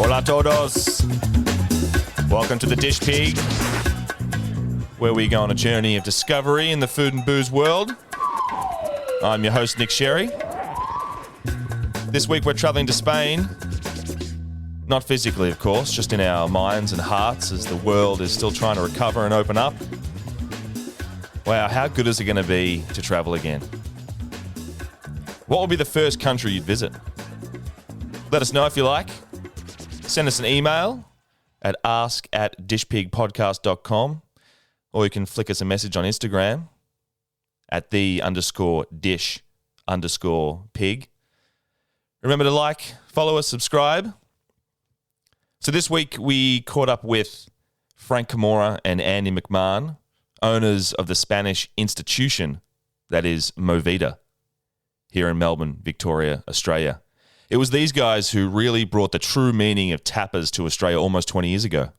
Hola todos. Welcome to the Dish Pig, where we go on a journey of discovery in the food and booze world. I'm your host, Nick Sherry. This week we're traveling to Spain. Not physically, of course, just in our minds and hearts as the world is still trying to recover and open up. Wow, how good is it going to be to travel again? What will be the first country you'd visit? Let us know if you like. Send us an email at ask@dishpigpodcast.com, or you can flick us a message on Instagram at _dish_pig. Remember to like, follow us, subscribe. So this week we caught up with Frank Camorra and Andy McMahon, owners of the Spanish institution that is MoVida, here in Melbourne, Victoria, Australia. It was these guys who really brought the true meaning of tapas to Australia almost 20 years ago.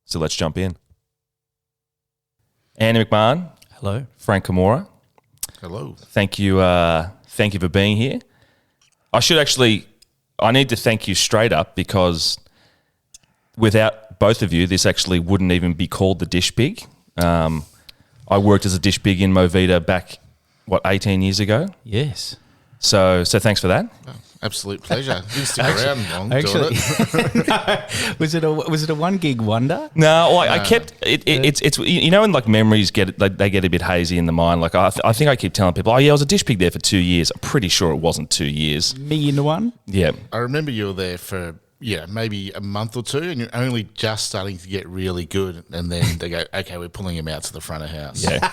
So let's jump in. Andy McMahon. Hello. Frank Camorra. Hello. Thank you for being here. I need to thank you straight up, because without both of you, this actually wouldn't even be called the Dish Pig. I worked as a Dish Pig in MoVida back, 18 years ago? Yes. So thanks for that. Oh, absolute pleasure. Didn't stick around long. Actually, no. Was it a one gig wonder? No, I kept it. It's you know, when like memories they get a bit hazy in the mind. Like I think I keep telling people, oh yeah, I was a Dish Pig there for 2 years. I'm pretty sure it wasn't 2 years. Me in the one. Yeah. I remember you were there for maybe a month or two, and you're only just starting to get really good, and then they go, okay, we're pulling him out to the front of house. Yeah.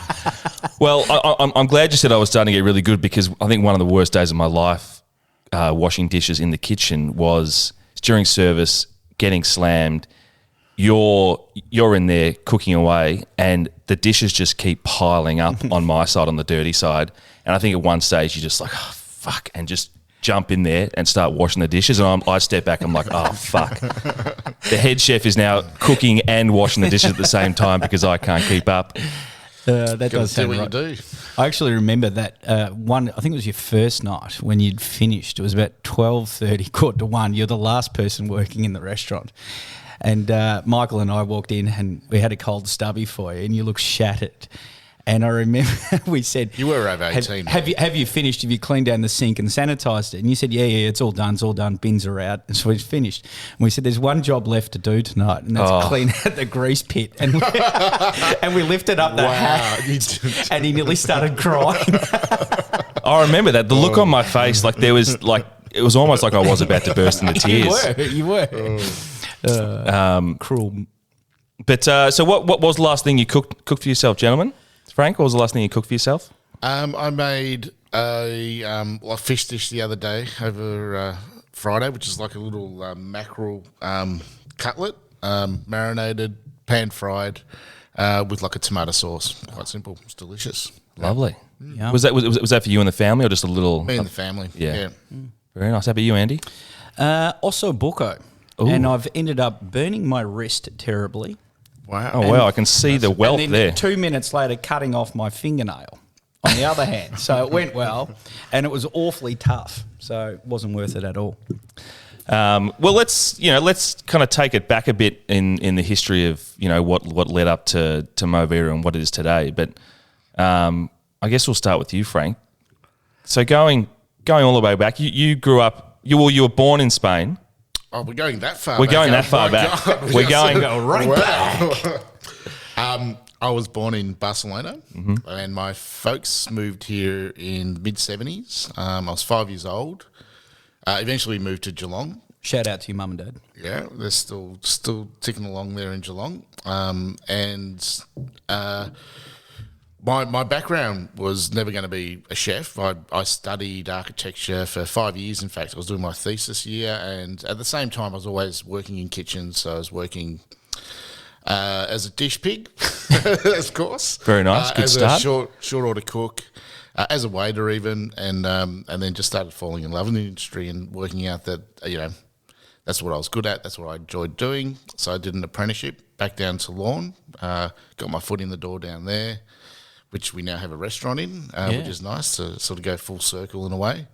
Well, I'm glad you said I was starting to get really good, because I think one of the worst days of my life washing dishes in the kitchen was during service, getting slammed. You're in there cooking away, and the dishes just keep piling up on my side, on the dirty side. And I think at one stage you're just like, oh, fuck, and just jump in there and start washing the dishes. And I step back, I'm like, oh, fuck. The head chef is now cooking and washing the dishes at the same time because I can't keep up. That does sound what right. you do. I actually remember that one. I think it was your first night when you'd finished. It was about 12:30, 1:15. You're the last person working in the restaurant, and Michael and I walked in, and we had a cold stubby for you, and you looked shattered. And I remember we said, You were over 18. Have you finished? Have you cleaned down the sink and sanitised it? And you said, yeah, it's all done. It's all done. Bins are out. And so it's finished. And we said, there's one job left to do tonight, and that's clean out the grease pit. And we lifted up the hat, and he nearly started crying. I remember that. The look on my face, like there was like, it was almost like I was about to burst into tears. You were. Cruel. But so what was the last thing you cooked for yourself, gentlemen? Frank, what was the last thing you cooked for yourself? I made a fish dish the other day over Friday, which is like a little mackerel cutlet, marinated, pan-fried, with like a tomato sauce. Quite simple. It's delicious. Lovely. Yeah. Was that for you and the family, or just a little? Me and the family. Yeah. Very nice. How about you, Andy? Also bucco. Ooh. And I've ended up burning my wrist terribly. Wow. Oh, wow. I can see the welt and then there. 2 minutes later, cutting off my fingernail on the other hand. So it went well, and it was awfully tough. So it wasn't worth it at all. Well, let's kind of take it back a bit in the history of, what led up to MoVida and what it is today. But I guess we'll start with you, Frank. So going all the way back, you grew up, you were born in Spain. Oh, we're going that far We're back. going that far back. God. We're going right back. I was born in Barcelona, and my folks moved here in the mid-70s. I was 5 years old. Eventually moved to Geelong. Shout out to your mum and dad. Yeah, they're still ticking along there in Geelong. My background was never going to be a chef. I studied architecture for 5 years. In fact, I was doing my thesis year, and at the same time, I was always working in kitchens. So I was working as a dish pig, of course. Very nice. Good as start. A short order cook, as a waiter even, and then just started falling in love with the industry and working out that that's what I was good at. That's what I enjoyed doing. So I did an apprenticeship back down to Lawn. Got my foot in the door down there, which we now have a restaurant in, which is nice to sort of go full circle in a way.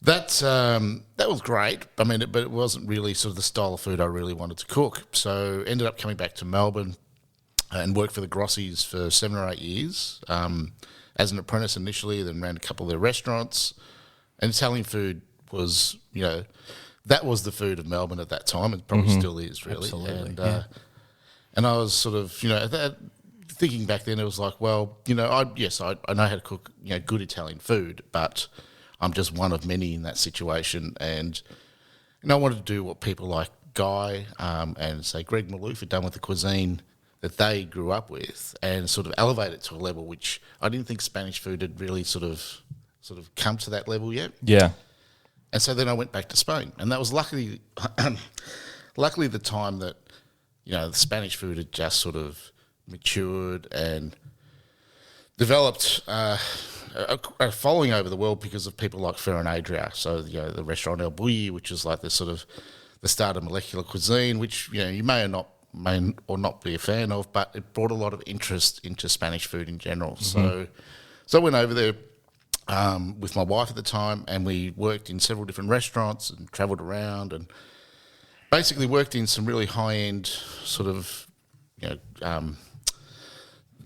That was great. I mean, but it wasn't really sort of the style of food I really wanted to cook. So ended up coming back to Melbourne and worked for the Grossies for 7 or 8 years as an apprentice initially, then ran a couple of their restaurants. And Italian food was, that was the food of Melbourne at that time. It probably still is, really. Absolutely, And I was sort of, thinking back then, it was like, well, I know how to cook, good Italian food, but I'm just one of many in that situation. And I wanted to do what people like Guy and, say, Greg Maloof had done with the cuisine that they grew up with and sort of elevate it to a level which I didn't think Spanish food had really sort of come to that level yet. Yeah. And so then I went back to Spain, and that was luckily the time that, the Spanish food had just sort of matured and developed a following over the world because of people like Ferran Adrià. So, the restaurant El Bulli, which is like the start of molecular cuisine, which, you may or not be a fan of, but it brought a lot of interest into Spanish food in general. So I went over there with my wife at the time, and we worked in several different restaurants and travelled around and basically worked in some really high-end sort of,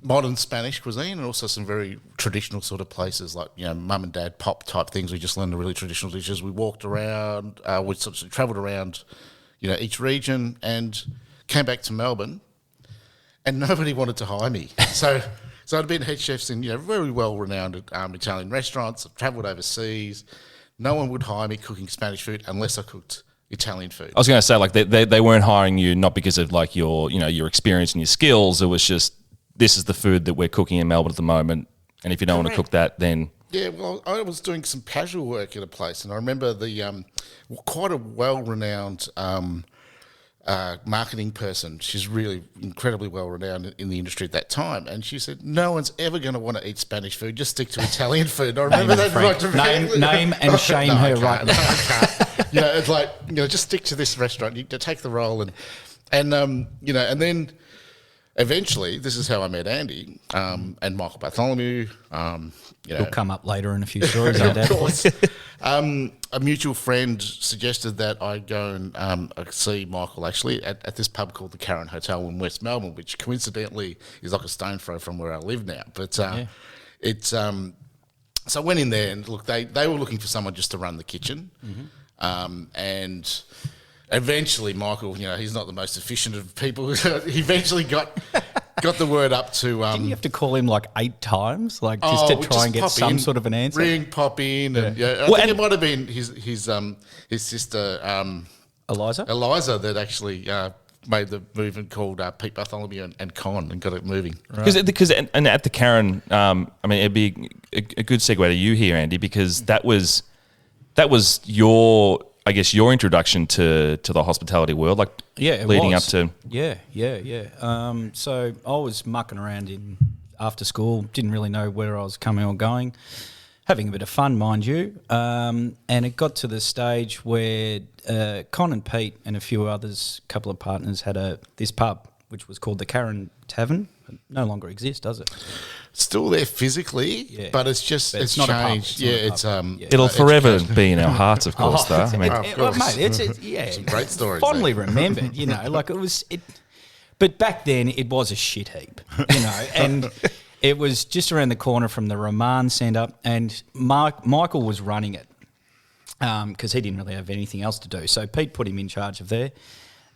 modern Spanish cuisine, and also some very traditional sort of places like, mum and dad pop type things. We just learned the really traditional dishes. We walked around, we sort of travelled around, each region, and came back to Melbourne, and nobody wanted to hire me. So I'd been head chefs in, very well-renowned Italian restaurants. I've travelled overseas. No one would hire me cooking Spanish food unless I cooked Italian food. I was going to say, like, they weren't hiring you not because of like your experience and your skills. It was just, this is the food that we're cooking in Melbourne at the moment, and if you don't want to cook that, then... Yeah, well, I was doing some casual work at a place, and I remember the quite a well-renowned marketing person. She's really incredibly well-renowned in the industry at that time, and she said, no one's ever going to want to eat Spanish food, just stick to Italian food. And I remember that right. Name and shame her right now. No, I can't. It's like, just stick to this restaurant. You take the role, and and then... Eventually, this is how I met Andy and Michael Bartholomew. It'll come up later in a few stories, I doubt. Of course. A mutual friend suggested that I go and see Michael actually at this pub called the Karen Hotel in West Melbourne, which coincidentally is like a stone throw from where I live now. But it's so I went in there, and look, they were looking for someone just to run the kitchen, and. Eventually, Michael, he's not the most efficient of people. He eventually got the word up to... Didn't you have to call him like 8 times, like just to try and get some sort of an answer? Ring, pop in, and I think it might have been his sister Eliza that actually made the move and called Pete Bartholomew and Con and got it moving. Because and at the Karen, it'd be a good segue to you here, Andy, because that was your... I guess your introduction to the hospitality world, like leading up to... So I was mucking around after school, didn't really know where I was coming or going, having a bit of fun, mind you, and it got to the stage where Con and Pete and a few others, a couple of partners, had this pub, which was called the Karen Tavern. It no longer exists, does it? Still there physically, but it's not changed. It'll forever be in our hearts, of course. Though mate, it's some great stories. Fondly remembered, like it was. But back then it was a shit heap, and it was just around the corner from the Roman Centre, and Michael was running it because he didn't really have anything else to do. So Pete put him in charge of there.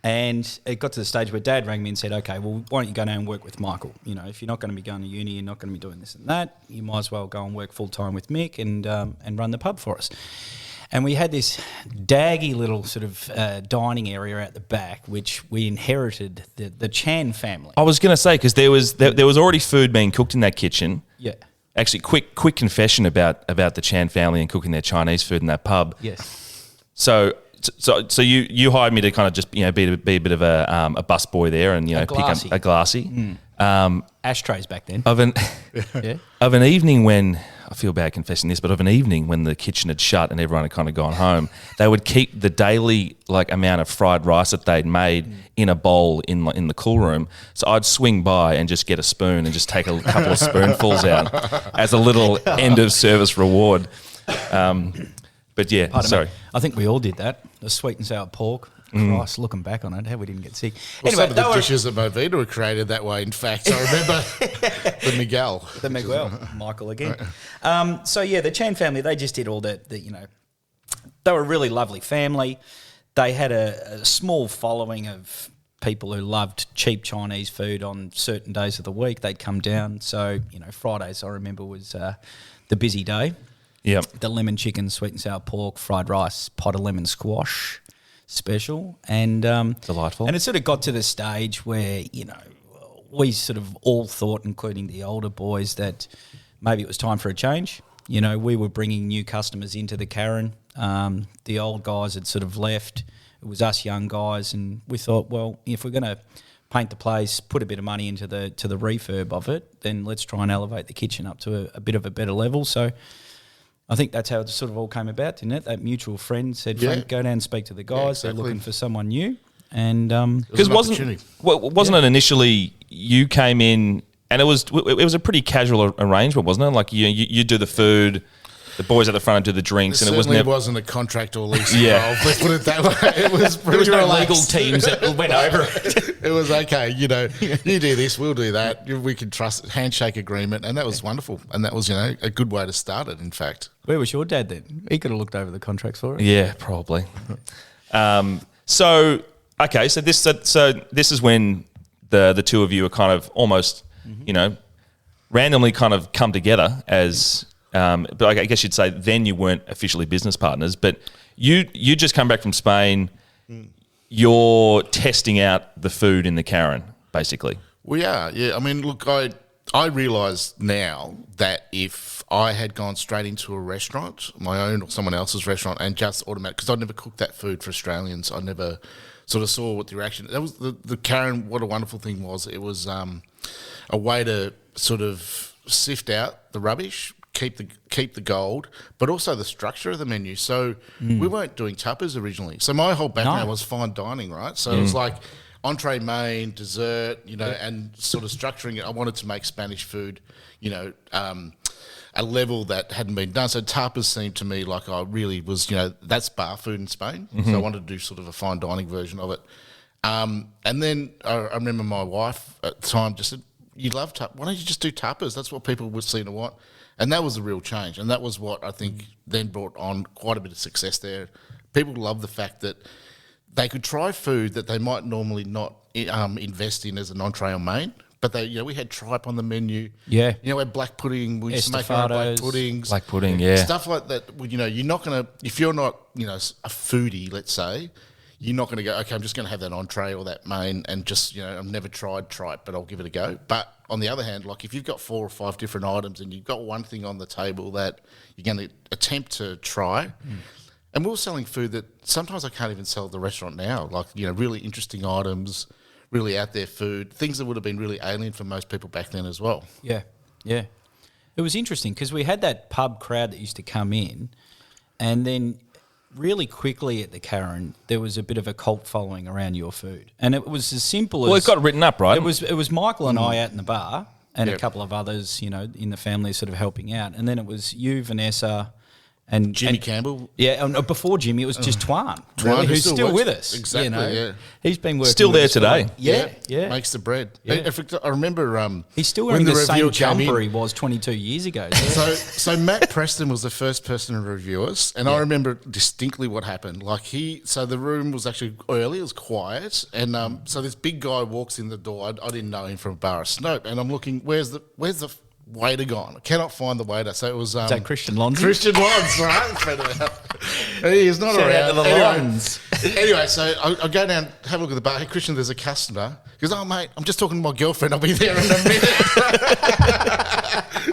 And it got to the stage where Dad rang me and said, okay, well, why don't you go down and work with Michael? If you're not going to be going to uni, you're not going to be doing this and that, you might as well go and work full-time with Mick and run the pub for us. And we had this daggy little sort of dining area out the back, which we inherited the Chan family. I was going to say, because there was already food being cooked in that kitchen. Yeah. Actually, quick confession about the Chan family and cooking their Chinese food in that pub. Yes. So you hired me to kind of just be a bit of a bus boy there and pick up a glassy. Ashtrays back then. Of an evening when, I feel bad confessing this, but of an evening when the kitchen had shut and everyone had kind of gone home, they would keep the daily amount of fried rice that they'd made in a bowl in the cool room. So I'd swing by and just get a spoon and just take a couple of spoonfuls out as a little end of service reward. But yeah, Pardon sorry. me. I think we all did that. The sweet and sour pork. Christ, looking back on it, how we didn't get sick. Well, Anyway, some of the dishes at MoVida were created that way. In fact, I remember the Miguel. The Miguel, Michael again. So yeah, the Chan family, they just did all that. They were a really lovely family. They had a small following of people who loved cheap Chinese food on certain days of the week. They'd come down. So Fridays I remember was the busy day. Yep. The lemon chicken, sweet and sour pork, fried rice, pot of lemon squash special, and Delightful. And it sort of got to the stage where we sort of all thought, including the older boys, that maybe it was time for a change. We were bringing new customers into the Karen. The old guys had sort of left. It was us young guys, and we thought, well, if we're going to paint the place, put a bit of money into the refurb of it, then let's try and elevate the kitchen up to a bit of a better level. So I think that's how it sort of all came about, didn't it? That mutual friend said, Frank, go down and speak to the guys. Yeah, exactly. They're looking for someone new. And because wasn't it initially you came in and it was a pretty casual arrangement, wasn't it? Like you do the food, the boys at the front do the drinks, and it wasn't a contract or lease involved. Let's put it that way. It was pretty there were relaxed. legal teams that went over it. It was okay. You do this, we'll do that. We can trust handshake agreement, and that was wonderful. And that was a good way to start it. In fact, where was your dad then? He could have looked over the contracts for it. Yeah, probably. So this is when the two of you are kind of almost randomly kind of come together as. But I guess you'd say then you weren't officially business partners, but you just come back from Spain. You're testing out the food in the Karen, basically. We are, yeah. I mean, look, I realise now that if I had gone straight into a restaurant, my own or someone else's restaurant, and just automatic, because I'd never cooked that food for Australians, I never sort of saw what the reaction. That was the Karen. What a wonderful thing was. It was a way to sort of sift out the rubbish. Keep the gold, but also the structure of the menu. So we weren't doing tapas originally. So my whole background was fine dining, right? So it was like entree, main, dessert, and sort of structuring it. I wanted to make Spanish food, a level that hadn't been done. So tapas seemed to me like I really was, that's bar food in Spain. So I wanted to do sort of a fine dining version of it. And then I remember my wife at the time just said, "You love tapas. Why don't you just do tapas? That's what people would seem to want." And that was a real change. And that was what I think then brought on quite a bit of success there. People love the fact that they could try food that they might normally not invest in as an entree or main. But we had tripe on the menu. Yeah. We had black pudding. We used to make our own black puddings. Black pudding, yeah. Stuff like that. You're not going to, if you're not, a foodie, let's say, you're not going to go, okay, I'm just going to have that entree or that main and just, I've never tried tripe, but I'll give it a go. But on the other hand, like if you've got 4 or 5 different items and you've got one thing on the table that you're going to attempt to try, and we were selling food that sometimes I can't even sell at the restaurant now, like, really interesting items, really out there food, things that would have been really alien for most people back then as well. Yeah, yeah. It was interesting because we had that pub crowd that used to come in, and then really quickly at the Karen, there was a bit of a cult following around your food. And it was as simple as... Well, it got written up, right? It was Michael and I out in the bar and a couple of others, in the family sort of helping out. And then it was you, Vanessa, and Jimmy Campbell. Yeah, and before Jimmy, it was just Twan. Twan, who's still works, with us. Exactly, yeah. He's been working Still with there us today. Yeah. Makes the bread. Yeah. In fact, I remember... he's still wearing when the same reviewer came jumper in- he was 22 years ago. So Matt Preston was the first person to review us, and I remember distinctly what happened. Like so the room was actually early, it was quiet, and so this big guy walks in the door. I didn't know him from a bar of Snope, and I'm looking, where's the waiter gone? I cannot find the waiter. So it was... Is that Christian Lonzi? Christian Lons, right? He is not Shout around. out to the Lons. Anyway, so I go down, have a look at the bar. Hey, Christian, there's a customer. He goes, "Oh, mate, I'm just talking to my girlfriend. I'll be there in a minute."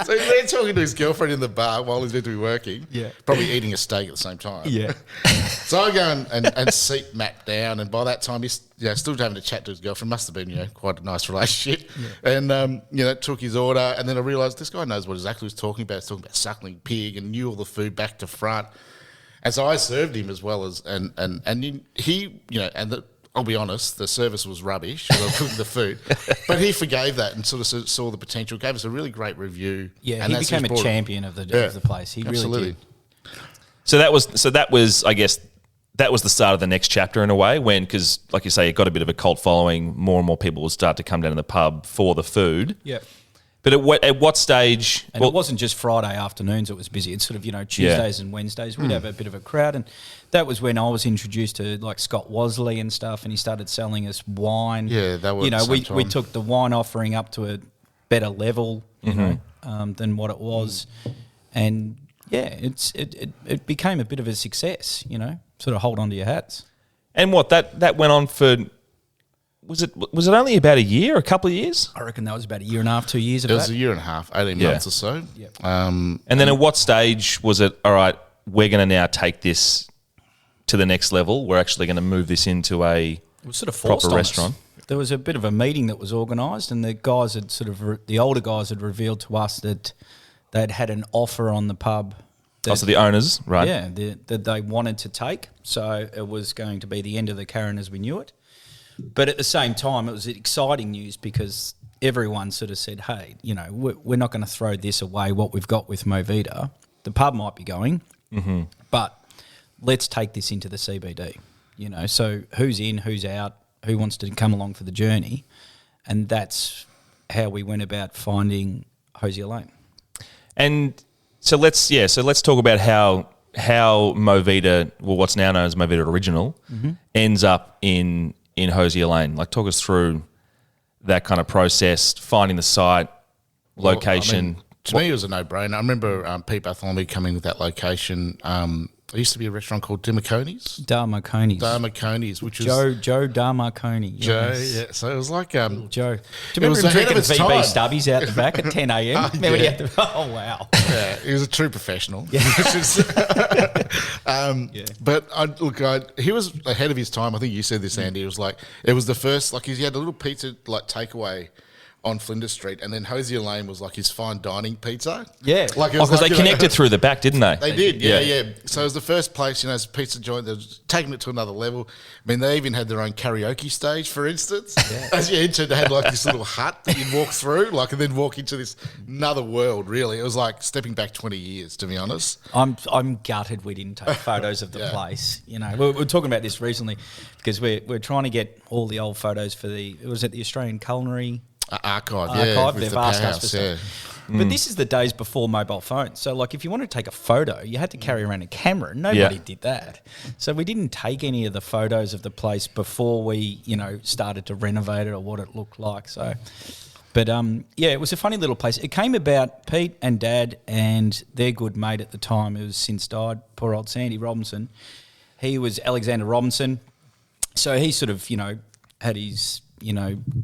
So he's there talking to his girlfriend in the bar while he's meant to be working. Yeah. Probably eating a steak at the same time. Yeah. So I go and seat Matt down, and by that time he's still having to chat to his girlfriend. Must have been quite a nice relationship. Yeah. And took his order, and then I realised this guy knows what exactly he's talking about. He's talking about suckling pig and knew all the food back to front. And so I served him as well as I'll be honest, the service was rubbish. I was cooking the food, but he forgave that and sort of saw the potential. Gave us a really great review. Yeah, and he became a champion of the place. He absolutely really did. So that was, I guess, that was the start of the next chapter in a way, because, like you say, it got a bit of a cult following. More and more people would start to come down to the pub for the food. Yeah. But at what stage? And it wasn't just Friday afternoons it was busy. It's sort of, Tuesdays and Wednesdays we'd have a bit of a crowd. And that was when I was introduced to like Scott Wasley and stuff, and he started selling us wine. Yeah, that was we took the wine offering up to a better level, than what it was. And yeah, it became a bit of a success, sort of hold on to your hats. And what that went on for, was it only about a year, a couple of years? I reckon that was about a year and a half, 2 years of It that. was a year and a half, 18 months or so. Yep. And then at what stage was it, all right, we're going to now take this to the next level? We're actually going to move this into a It was sort of proper forced on us. restaurant. There was a bit of a meeting that was organised, and the guys had the older guys had revealed to us that they'd had an offer on the pub. So the owners, right? Yeah, that they wanted to take. So it was going to be the end of the Karen as we knew it. But at the same time, it was exciting news because everyone sort of said, hey, we're not going to throw this away, what we've got with MoVida. The pub might be going, but let's take this into the CBD. So who's in, who's out, who wants to come along for the journey? And that's how we went about finding Hosier Lane. And so let's talk about how MoVida, well, what's now known as MoVida Original, ends up in Hosier Lane. Like, talk us through that kind of process, finding the site, location. To me, it was a no-brainer. I remember Pete Bartholomew coming with that location. There used to be a restaurant called Darmarconi's, which was Joe Darmarconi. Joe. Yes. Yeah, so it was like Joe. Do you remember was him ahead drinking of its VB time. stubbies out the back at 10 a.m? Remember when he had the, oh, wow. Yeah, he was a true professional. But he was ahead of his time. I think you said this, Andy. It was the first, like, he had a little pizza like takeaway on Flinders Street, and then Hosier Lane was like his fine dining pizza. Yeah. Like, it was Because they connected through the back, didn't they? They did, yeah. So it was the first place, as a pizza joint, that was taking it to another level. I mean, they even had their own karaoke stage, for instance. Yeah. As you entered, they had like this little hut that you'd walk through, and then walk into this another world, really. It was like stepping back 20 years, to be honest. I'm gutted we didn't take photos of the place. We're talking about this recently because we're trying to get all the old photos for it was at the Australian Culinary Archive. They've asked us for stuff. But this is the days before mobile phones. So, like, if you wanted to take a photo, you had to carry around a camera. Nobody did that. So we didn't take any of the photos of the place before we, started to renovate it or what it looked like. So, but, it was a funny little place. It came about Pete and Dad and their good mate at the time, who has since died, poor old Sandy Robinson. He was Alexander Robinson. So he sort of, had his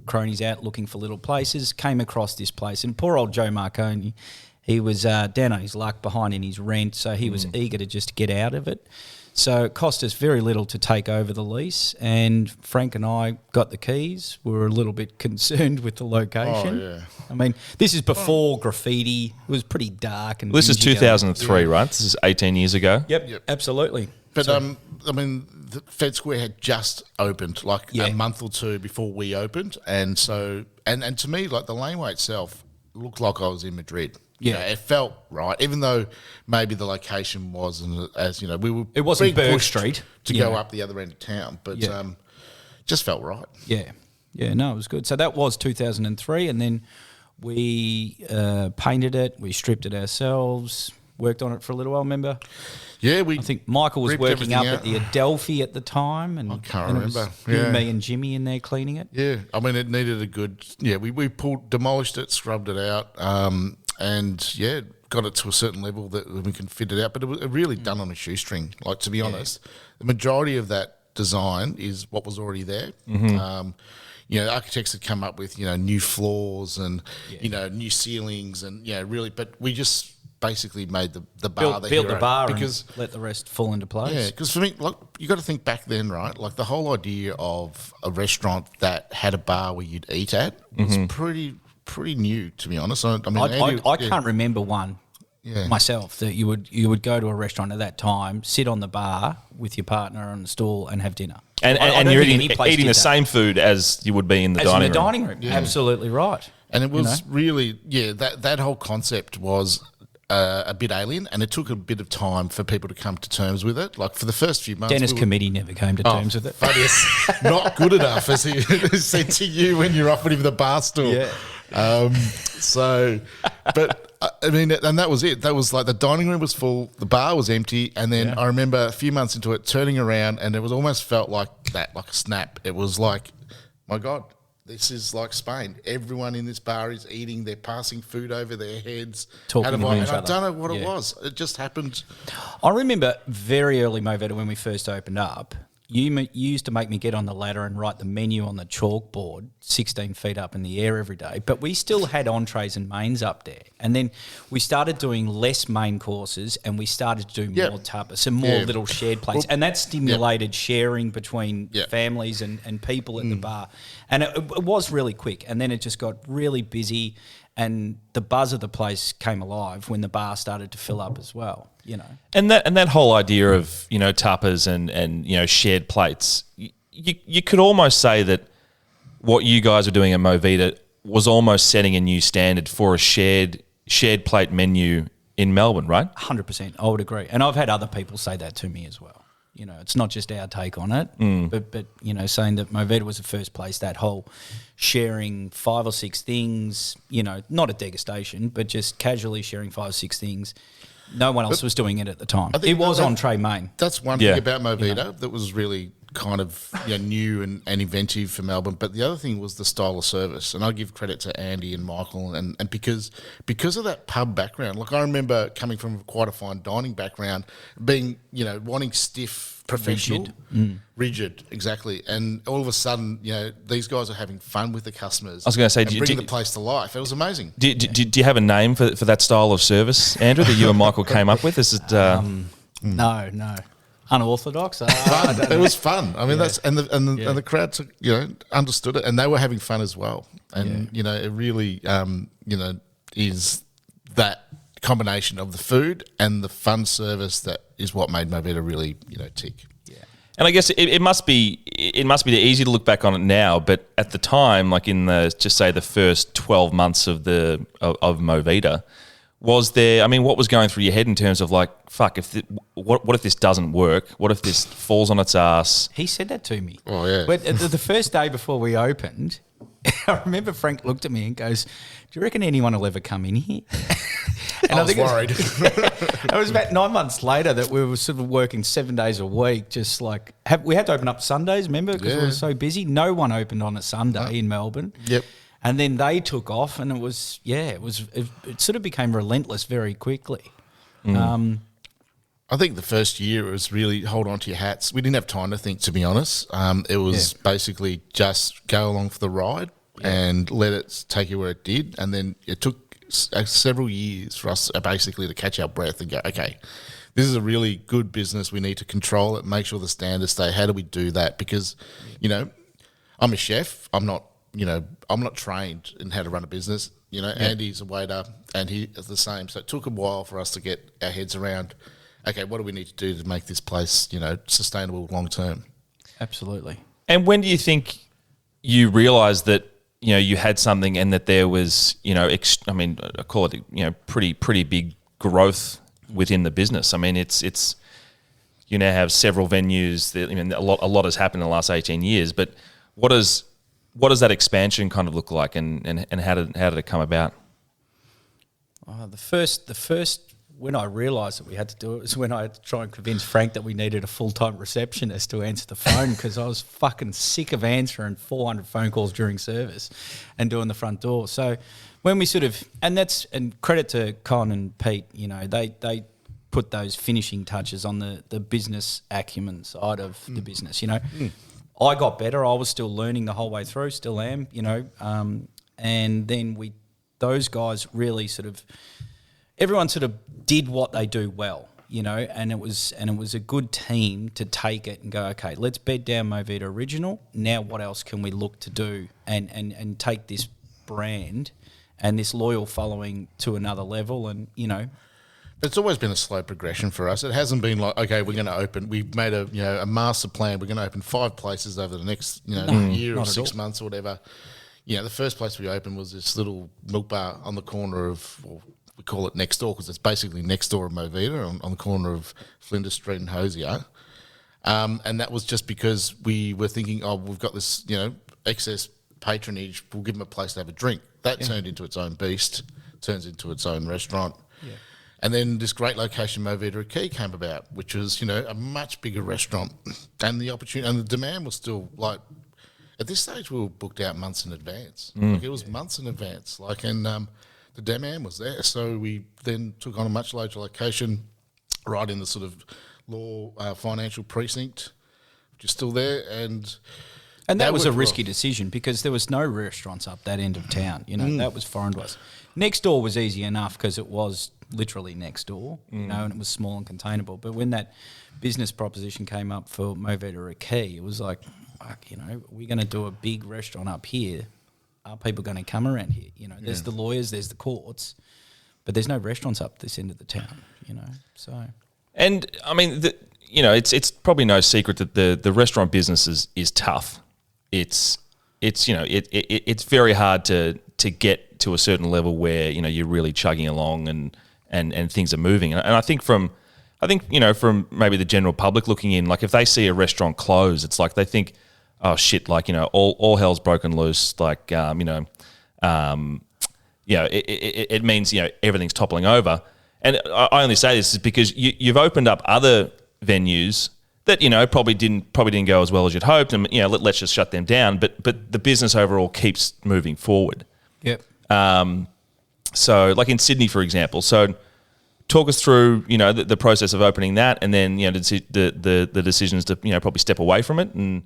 cronies out looking for little places, came across this place. And poor old Joe Marconi, he was down on his luck, behind in his rent, so he was eager to just get out of it. So it cost us very little to take over the lease, and Frank and I got the keys. We were a little bit concerned with the location. Oh, yeah. I mean, this is before graffiti. It was pretty dark. And This is dingy 2003, right? This is 18 years ago. Yep, absolutely. But, the Fed Square had just opened, a month or two before we opened. And so, and to me, like, the laneway itself looked like I was in Madrid. Yeah. It felt right, even though maybe the location wasn't as, we were... It wasn't being Burke pushed Street. to go up the other end of town, but just felt right. Yeah. Yeah, no, it was good. So that was 2003, and then we painted it, we stripped it ourselves, worked on it for a little while, remember? Yeah, I think Michael was ripped working up everything at the Adelphi at the time. And I can't and it was remember. me and Jimmy in there cleaning it. Yeah, I mean, it needed a good... Yeah, we demolished it, scrubbed it out, got it to a certain level that we can fit it out. But it was really done on a shoestring. Like, to be honest, the majority of that design is what was already there. Architects had come up with, new floors and, new ceilings and, really... But we just... basically made the bar built the bar because and let the rest fall into place. Yeah, because for me, like, you got to think back then, right? Like, the whole idea of a restaurant that had a bar where you'd eat at was pretty new, to be honest. I mean, I can't remember one myself that you would go to a restaurant at that time, sit on the bar with your partner on the stool and have dinner. And you're eating the same food as you would be in the dining room. Yeah. Absolutely right. And it was really, that whole concept was a bit alien, and it took a bit of time for people to come to terms with it. Like for the first few months, Dennis Committee never came to terms with it. Funniest, not good enough, as he said to you when you're offered him the bar stool. Yeah. But I mean, and that was it. That was like the dining room was full, the bar was empty, and then I remember a few months into it turning around, and it was almost felt like that, like a snap. It was like, my God, this is like Spain. Everyone in this bar is eating. They're passing food over their heads. Talking to each I other. don't know what it Yeah. was. It just happened. I remember very early MoVida when we first opened up, you used to make me get on the ladder and write the menu on the chalkboard 16 feet up in the air every day. But we still had entrees and mains up there. And then we started doing less main courses and we started to do more tapas and more little shared plates. And that stimulated sharing between families and people at the bar. And it was really quick. And then it just got really busy and the buzz of the place came alive when the bar started to fill up as well, you know. And that whole idea of, you know, tapas and you know, shared plates, you could almost say that what you guys are doing at MoVida was almost setting a new standard for a shared plate menu in Melbourne, right? 100%, I would agree. And I've had other people say that to me as well. You know, it's not just our take on it, but you know, saying that MoVida was the first place, that whole sharing 5 or 6 things, you know, not a degustation, but just casually sharing 5 or 6 things. No one else was doing it at the time. It was entree main. That's one thing about MoVida that was really kind of new and inventive for Melbourne. But the other thing was the style of service. And I give credit to Andy and Michael and because of that pub background. Like I remember coming from quite a fine dining background, being, you know, wanting stiff, professional, rigid, exactly. And all of a sudden, you know, these guys are having fun with the customers. I was going to say, bringing the place to life. It was amazing. Do you have a name for that style of service, Andrew, that you and Michael came up with? Is it? No. Unorthodox. It was fun. I mean, that's and the crowd took, you know, understood it, and they were having fun as well. And you know, it really, you know, is that combination of the food and the fun service that is what made MoVida really, you know, tick. Yeah. And I guess it must be easy to look back on it now, but at the time, like in the just say the first 12 months of MoVida, was there? I mean, what was going through your head in terms of like, fuck, what if this doesn't work? What if this falls on its ass? He said that to me. Oh yeah. But the first day before we opened, I remember Frank looked at me and goes, "Do you reckon anyone will ever come in here?" And I was worried. It was about 9 months later that we were sort of working 7 days a week, just like we had to open up Sundays, remember, because we were so busy. No one opened on a Sunday in Melbourne. Yep. And then they took off, and it sort of became relentless very quickly. I think the first year it was really hold on to your hats. We didn't have time to think, to be honest. It was basically just go along for the ride and let it take you where it did. And then it took several years for us basically to catch our breath and go, okay, this is a really good business. We need to control it, make sure the standards stay. How do we do that? Because, you know, I'm a chef. I'm not trained in how to run a business. You know, Andy's a waiter and he is the same. So it took a while for us to get our heads around, okay, what do we need to do to make this place, you know, sustainable long term? Absolutely. And when do you think you realised that, you know, you had something and that there was, you know, I call it, you know, pretty big growth within the business? I mean, it's you now have several venues. I mean, a lot has happened in the last 18 years. But what does that expansion kind of look like, and how did it come about? The first when I realised that we had to do it was when I had to try and convince Frank that we needed a full-time receptionist to answer the phone, because I was fucking sick of answering 400 phone calls during service and doing the front door. So when we and credit to Con and Pete, you know, they put those finishing touches on the business acumen side of the business, you know. I got better. I was still learning the whole way through, still am, you know. And then those guys really everyone sort of did what they do well, you know, and it was a good team to take it and go, okay, let's bed down MoVida Original. Now what else can we look to do and take this brand and this loyal following to another level, and, you know. It's always been a slow progression for us. It hasn't been like, okay, we're going to open. We've made a master plan. We're going to open 5 places over the next year or 6 months or whatever. You know, the first place we opened was this little milk bar on the corner of we call it next door because it's basically next door of MoVida on the corner of Flinders Street and Hosier. And that was just because we were thinking, we've got this, excess patronage, we'll give them a place to have a drink. That turned into its own beast, turns into its own restaurant. Yeah. And then this great location, MoVida Key, came about, which was, a much bigger restaurant. And the opportunity and the demand was still like, at this stage, we were booked out months in advance. Like it was months in advance. And the demand was there. So we then took on a much larger location right in the sort of law financial precinct, which is still there. And that was a risky decision because there was no restaurants up that end of town. That was foreign to us. Next door was easy enough because it was literally next door, and it was small and containable. But when that business proposition came up for MoVida Key, it was like, we're going to do a big restaurant up here. Are people going to come around here? There's the lawyers, there's the courts, but there's no restaurants up this end of the town, so. And, I mean, it's probably no secret that the restaurant business is tough. It's very hard to get to a certain level where, you're really chugging along and things are moving. And I think from maybe the general public looking in, like if they see a restaurant close, it's like they think, oh shit, like, all hell's broken loose. Like, it means, everything's toppling over. And I only say this is because you've opened up other venues that, probably didn't go as well as you'd hoped. And, let's just shut them down. But the business overall keeps moving forward. Yep. So like in Sydney, for example, so talk us through, the process of opening that and then, the decisions to, probably step away from it and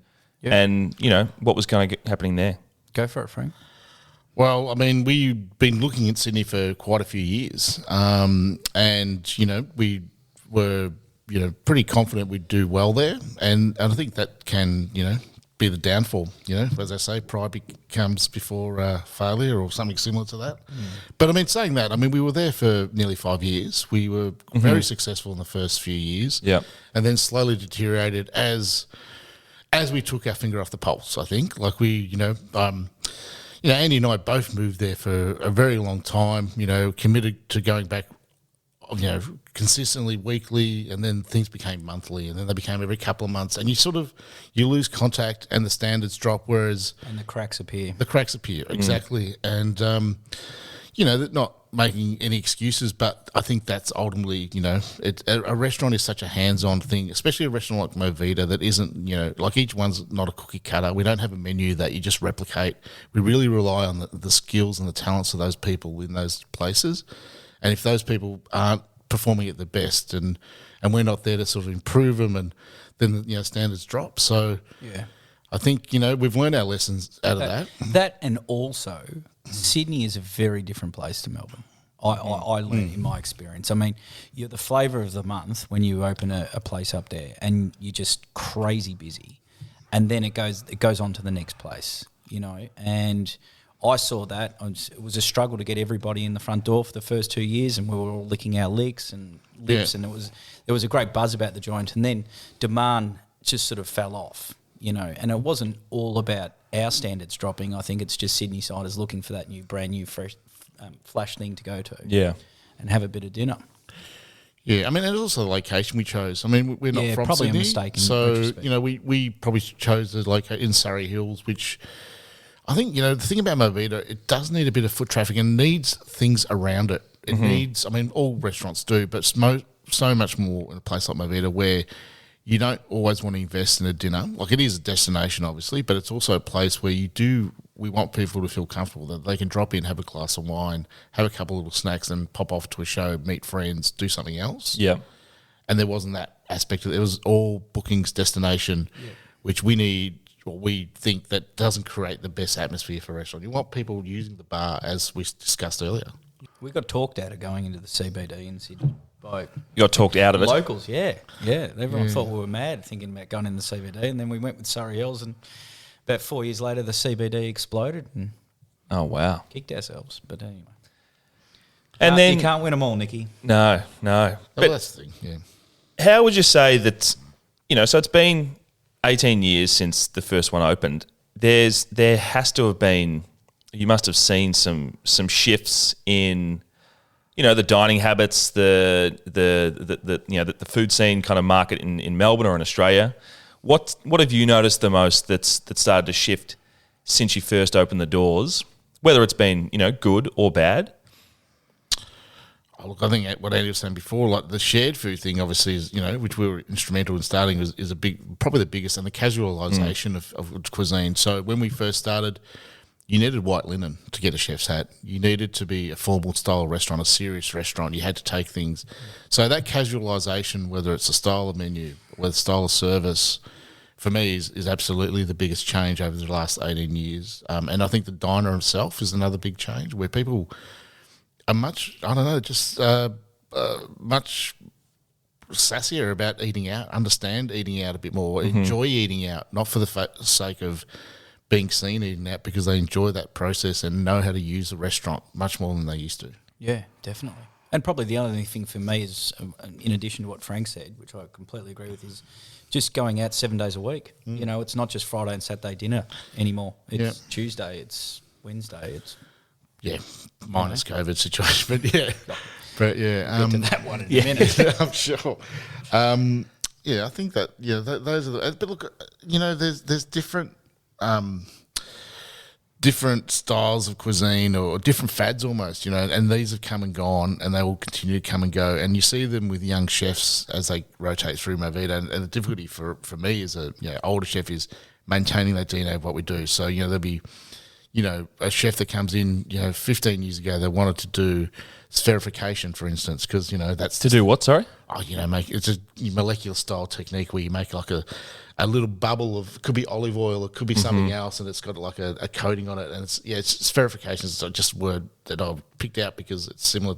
what was kind of happening there. Go for it, Frank. Well, I mean, we've been looking at Sydney for quite a few years, and we were pretty confident we'd do well there, and I think that can be the downfall. As I say, pride comes before failure or something similar to that. But I mean, saying that, I mean, we were there for nearly 5 years. We were very successful in the first few years, and then slowly deteriorated as we took our finger off the pulse. I think, like Andy and I both moved there for a very long time, committed to going back, consistently weekly, and then things became monthly, and then they became every couple of months, and you lose contact and the standards drop, and the cracks appear. Exactly. And, not making any excuses, but I think that's ultimately, a restaurant is such a hands-on thing, especially a restaurant like MoVida that isn't, like each one's not a cookie cutter. We don't have a menu that you just replicate. We really rely on the skills and the talents of those people in those places. And if those people aren't performing at their best and we're not there to sort of improve them, and then, standards drop. So I think, we've learned our lessons out of that. That, and also Sydney is a very different place to Melbourne. I learned in my experience. I mean, you're the flavour of the month when you open a place up there, and you're just crazy busy, and then it goes on to the next place, And I saw that it was a struggle to get everybody in the front door for the first 2 years, and we were all licking our lips, and there was a great buzz about the joint, and then demand just sort of fell off. And it wasn't all about our standards dropping. I think it's just Sydney siders looking for that brand new, fresh, flash thing to go to. Yeah. And have a bit of dinner. Yeah, I mean, and also the location we chose. I mean, we're not from probably Sydney. A mistake in so, retrospect. we probably chose the location in Surrey Hills, which I think, the thing about MoVida, it does need a bit of foot traffic and needs things around it. It needs, I mean, all restaurants do, but so much more in a place like MoVida where you don't always want to invest in a dinner. Like, it is a destination, obviously, but it's also a place where we want people to feel comfortable that they can drop in, have a glass of wine, have a couple of little snacks, and pop off to a show, meet friends, do something else. Yeah. And there wasn't that aspect of it. It was all bookings destination, which we need, or we think that doesn't create the best atmosphere for a restaurant. You want people using the bar, as we discussed earlier. We got talked out of going into the CBD in Sydney. By You got talked out of it? Locals, yeah. Everyone thought we were mad thinking about going in the CBD, and then we went with Surrey Hills, and about 4 years later the CBD exploded and Oh, wow. kicked ourselves. But anyway. And then you can't win them all, Nicky. No. But that's the thing, yeah. How would you say that, so it's been 18 years since the first one opened. There has to have been, you must have seen some shifts in the dining habits, the food scene kind of market in Melbourne or in Australia. What have you noticed the most that started to shift since you first opened the doors, whether it's been good or bad? Oh, look, I think what Andy was saying before, like the shared food thing, obviously is which we were instrumental in starting, is probably the biggest, and the casualisation of cuisine. So when we first started, you needed white linen to get a chef's hat. You needed to be a formal style restaurant, a serious restaurant. You had to take things. So that casualisation, whether it's a style of menu, whether style of service, for me is absolutely the biggest change over the last 18 years. And I think the diner himself is another big change where people are much sassier about eating out, understand eating out a bit more, enjoy eating out, not for the sake of being seen eating out, because they enjoy that process and know how to use the restaurant much more than they used to. Yeah, definitely. And probably the other thing for me is, in addition to what Frank said, which I completely agree with, is just going out 7 days a week. It's not just Friday and Saturday dinner anymore. It's Tuesday, it's Wednesday, it's... Yeah, minus COVID situation, but yeah. But yeah. Get to that one in a minute. I'm sure. I think that, those are the... But look, there's different... different styles of cuisine or different fads almost, and these have come and gone, and they will continue to come and go. And you see them with young chefs as they rotate through MoVida. And the difficulty for me as a older chef is maintaining that DNA of what we do. So there'll be a chef that comes in 15 years ago, they wanted to do spherification, for instance, because that's To do what? Sorry. It's a molecular style technique where you make like a little bubble of, it could be olive oil, it could be something else, and it's got like a coating on it, and it's spherification is just a word that I've picked out because it's similar.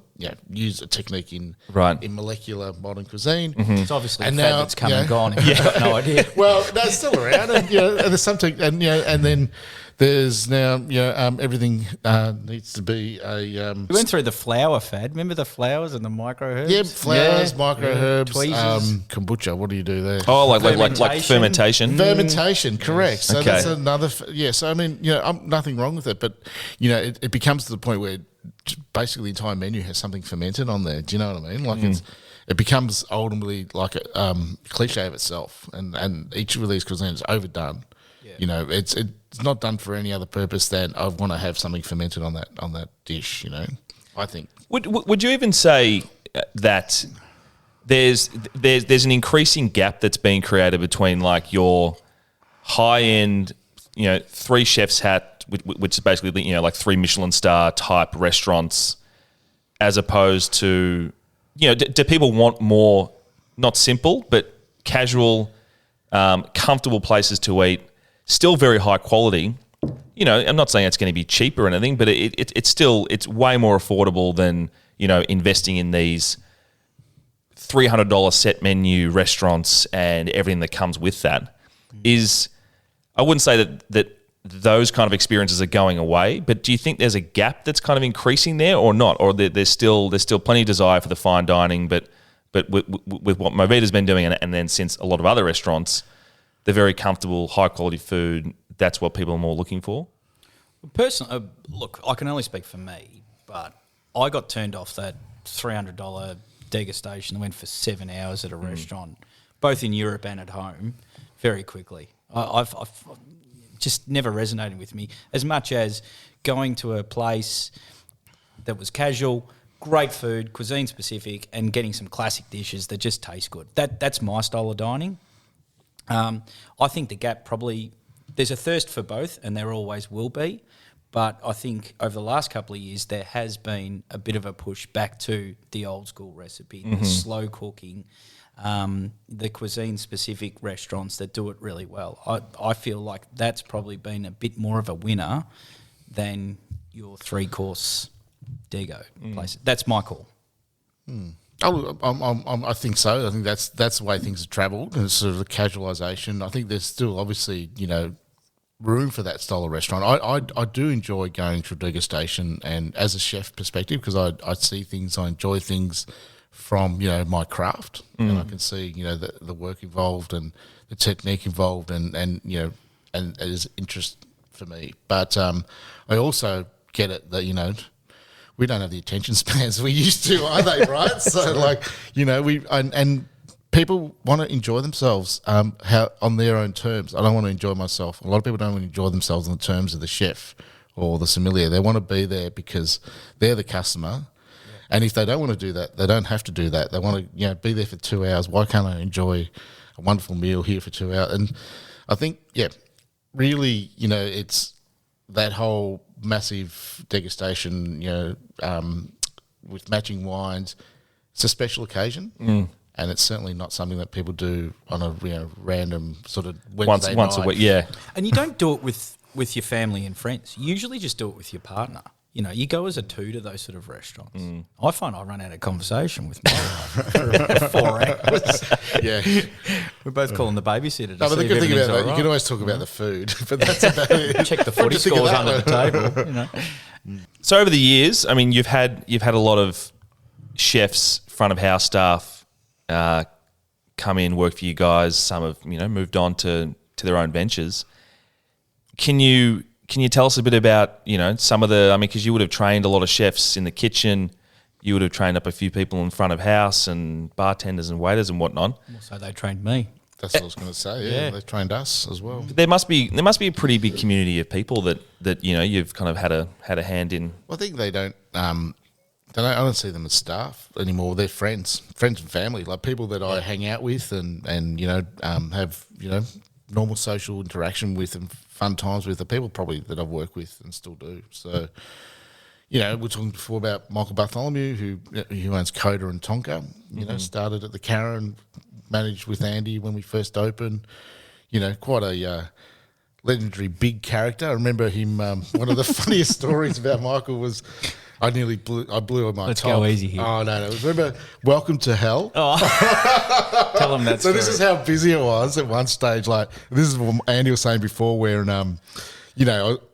Use a technique in molecular modern cuisine. It's obviously and now that's come and gone. You've got no idea. Well, that's still around, and and there's something, and then there's now everything needs to be a. We went through the flour fad. Remember the flowers and the micro herbs? Yeah, flowers, micro herbs, tweezers. kombucha. What do you do there? Oh, like fermentation. Fermentation, correct. So Okay. that's another. So I mean, nothing wrong with it, but it becomes to the point where basically the entire menu has something fermented on there. Do you know what I mean? Like it becomes ultimately like a cliche of itself, and each of these cuisines is overdone. Yeah. It's not done for any other purpose than I want to have something fermented on that dish. I think. Would you even say that there's an increasing gap that's being created between like your high end, 3 chefs hat, which is basically like 3 Michelin star type restaurants, as opposed to do people want more, not simple but casual, comfortable places to eat, still very high quality? I'm not saying it's going to be cheap or anything, but it's way more affordable than investing in these $300 set menu restaurants and everything that comes with that. I wouldn't say that those kind of experiences are going away, but do you think there's a gap that's kind of increasing there or not? Or there's still plenty of desire for the fine dining, but with what MoVida's been doing, and then since a lot of other restaurants, the very comfortable, high quality food, that's what people are more looking for? Personally, look, I can only speak for me, but I got turned off that $300 degustation that went for 7 hours at a restaurant, both in Europe and at home, very quickly. I've just never resonated with me as much as going to a place that was casual, great food, cuisine specific, and getting some classic dishes that just taste good. That's my style of dining. I think the gap there's a thirst for both, and there always will be. But I think over the last couple of years, there has been a bit of a push back to the old school recipe, the slow cooking, the cuisine-specific restaurants that do it really well. I feel like that's probably been a bit more of a winner than your 3-course Dego place. That's my call. I think so. I think that's the way things have travelled, and sort of the casualisation. I think there's still obviously room for that style of restaurant. I do enjoy going to a degustation, and as a chef perspective, because I see things, I enjoy things from my craft, and I can see the work involved and the technique involved, and it is interest for me. But I also get it that we don't have the attention spans we used to either, right? So like, and people want to enjoy themselves on their own terms. I don't want to enjoy myself. A lot of people don't want to enjoy themselves on the terms of the chef or the sommelier. They want to be there because they're the customer. And if they don't want to do that, they don't have to do that. They want to, be there for 2 hours. Why can't I enjoy a wonderful meal here for 2 hours? And I think, really, it's that whole massive degustation, with matching wines. It's a special occasion, and it's certainly not something that people do on a random sort of Wednesday once night. a week. Yeah, And you don't do it with your family and friends. You usually just do it with your partner. You go as a two to those sort of restaurants. I find I run out of conversation with my wife for 4 hours. Yeah. We're both calling the babysitter to No, but see the if good thing about everything's that, all you right. can always talk about the food, but that's about it. Check the What footy do you think of scores that under one? the table. So over the years, I mean, you've had a lot of chefs, front of house staff, come in, work for you guys. Some have moved on to their own ventures. Can you tell us a bit about some of the? I mean, because you would have trained a lot of chefs in the kitchen, you would have trained up a few people in front of house and bartenders and waiters and whatnot. So they trained me. That's what I was going to say. Yeah, they trained us as well. There must be a pretty big community of people that you've kind of had a hand in. Well, I think they don't. I don't see them as staff anymore. They're friends and family, like people that I hang out with and have normal social interaction with and fun times with. The people probably that I've worked with and still do. So, we're talking before about Michael Bartholomew, who owns Coda and Tonka. Started at the Karen, managed with Andy when we first opened. Quite a legendary big character. I remember him. One of the funniest stories about Michael was I blew on my Let's top. go easy here. Oh no! Remember Welcome to Hell? Tell them that So story. this is how busy it was at one stage. Like this is what Andy was saying before, where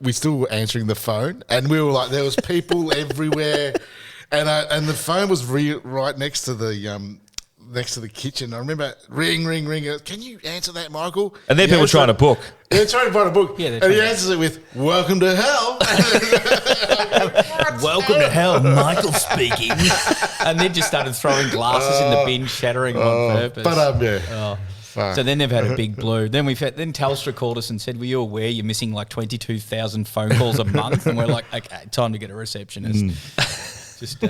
we still were answering the phone, and we were like, there was people everywhere, and the phone was right next to the kitchen. I remember ring. Can you answer that, Michael? And then people trying to book. They're trying to find a book. Yeah, and he answers it with "Welcome to Hell." Welcome to hell, Michael speaking. And then just started throwing glasses in the bin, shattering them on purpose. But fuck. So then they've had a big blue. Then then Telstra called us and said, "Were you aware you're missing like 22,000 phone calls a month?" And we're like, "Okay, time to get a receptionist." Just.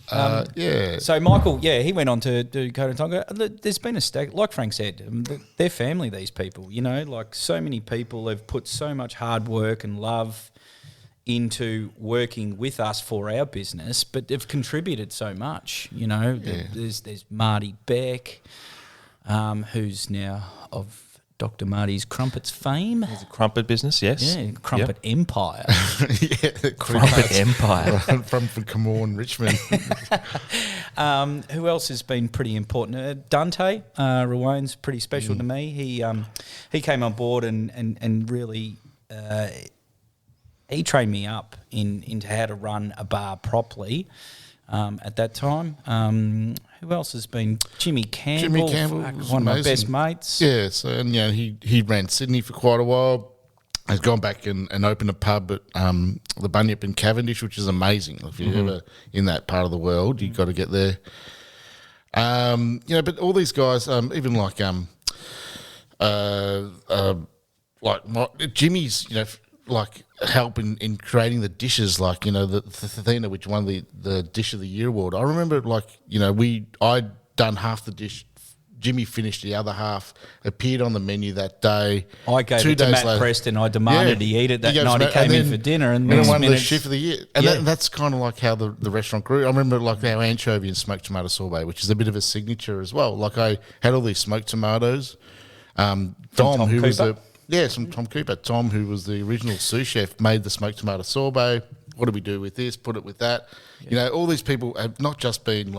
So Michael, he went on to do Coda and Tonga. There's been a stack, like Frank said, they're family. These people, like so many people have put so much hard work and love into working with us for our business, but they've contributed so much. There's Marty Beck, who's now of Dr. Marty's Crumpets fame. It's a crumpet business, yes. Yeah, Crumpet Empire. Crumpet Empire. from Camorra and Richmond. Who else has been pretty important? Dante Rowan's pretty special to me. He came on board and really he trained me up into how to run a bar properly at that time. Who else has been? Jimmy Campbell, was one of my amazing. best mates. Yeah, so and he ran Sydney for quite a while. Has gone back and opened a pub at the Bunyip in Cavendish, which is amazing. If you're ever in that part of the world, you've got to get there. But all these guys, even like Jimmy's, like help in creating the dishes, like the Thethina, which won the Dish of the Year award. I remember, I'd done half the dish. Jimmy finished the other half, appeared on the menu that day. I gave it to Matt Preston. I demanded he eat it that night. He came in for dinner and then next won the minute, chef of the year. And that's kind of like how the restaurant grew. I remember like our anchovy and smoked tomato sorbet, which is a bit of a signature as well. Like I had all these smoked tomatoes. Dom, who was from Tom Cooper. Tom, who was the original sous chef, made the smoked tomato sorbet. What do we do with this? Put it with that. Yeah. All these people have not just been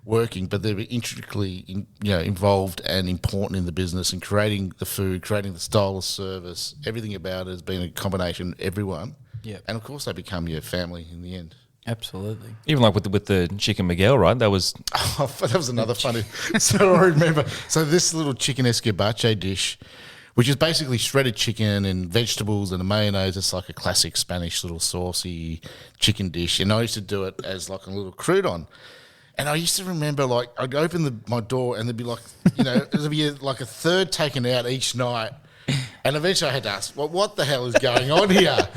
working, but they're intricately involved and important in the business and creating the food, creating the style of service. Everything about it has been a combination of everyone. Yeah. And of course they become your family in the end. Absolutely. Even like with the chicken Miguel, right? That was that was another funny. So I remember. So this little chicken escabeche dish which is basically shredded chicken and vegetables and a mayonnaise. It's like a classic Spanish little saucy chicken dish. And I used to do it as like a little crouton. And I used to remember, like, I'd open my door and there'd be like, there'd be like a third taken out each night. And eventually I had to ask, well, what the hell is going on here?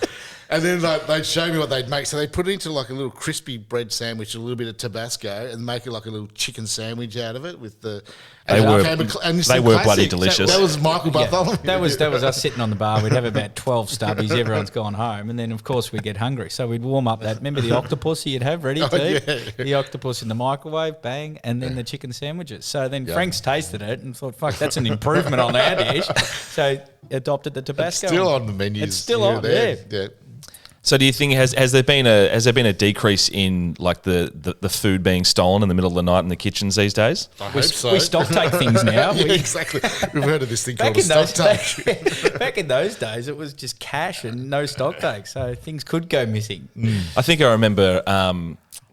And then they'd show me what they'd make. So they put it into like a little crispy bread sandwich, a little bit of Tabasco, and make it like a little chicken sandwich out of it with the. They were bloody delicious. That was Michael Bartholomew. That was us sitting on the bar. We'd have about 12 stubbies. Everyone's gone home, and then of course we'd get hungry. So we'd warm up that. Remember the octopus you'd have ready too? Yeah. The octopus in the microwave, bang, and then the chicken sandwiches. So then Frank's tasted it and thought, "Fuck, that's an improvement on our dish." So adopted the Tabasco. It's still on the menus. It's still on there. Yeah. So do you think has there been a decrease in like the food being stolen in the middle of the night in the kitchens these days? I hope so. We stock take things now. Yeah, exactly. We've heard of this thing called a stock take. Back in those days, it was just cash and no stock take, so things could go missing. I think I remember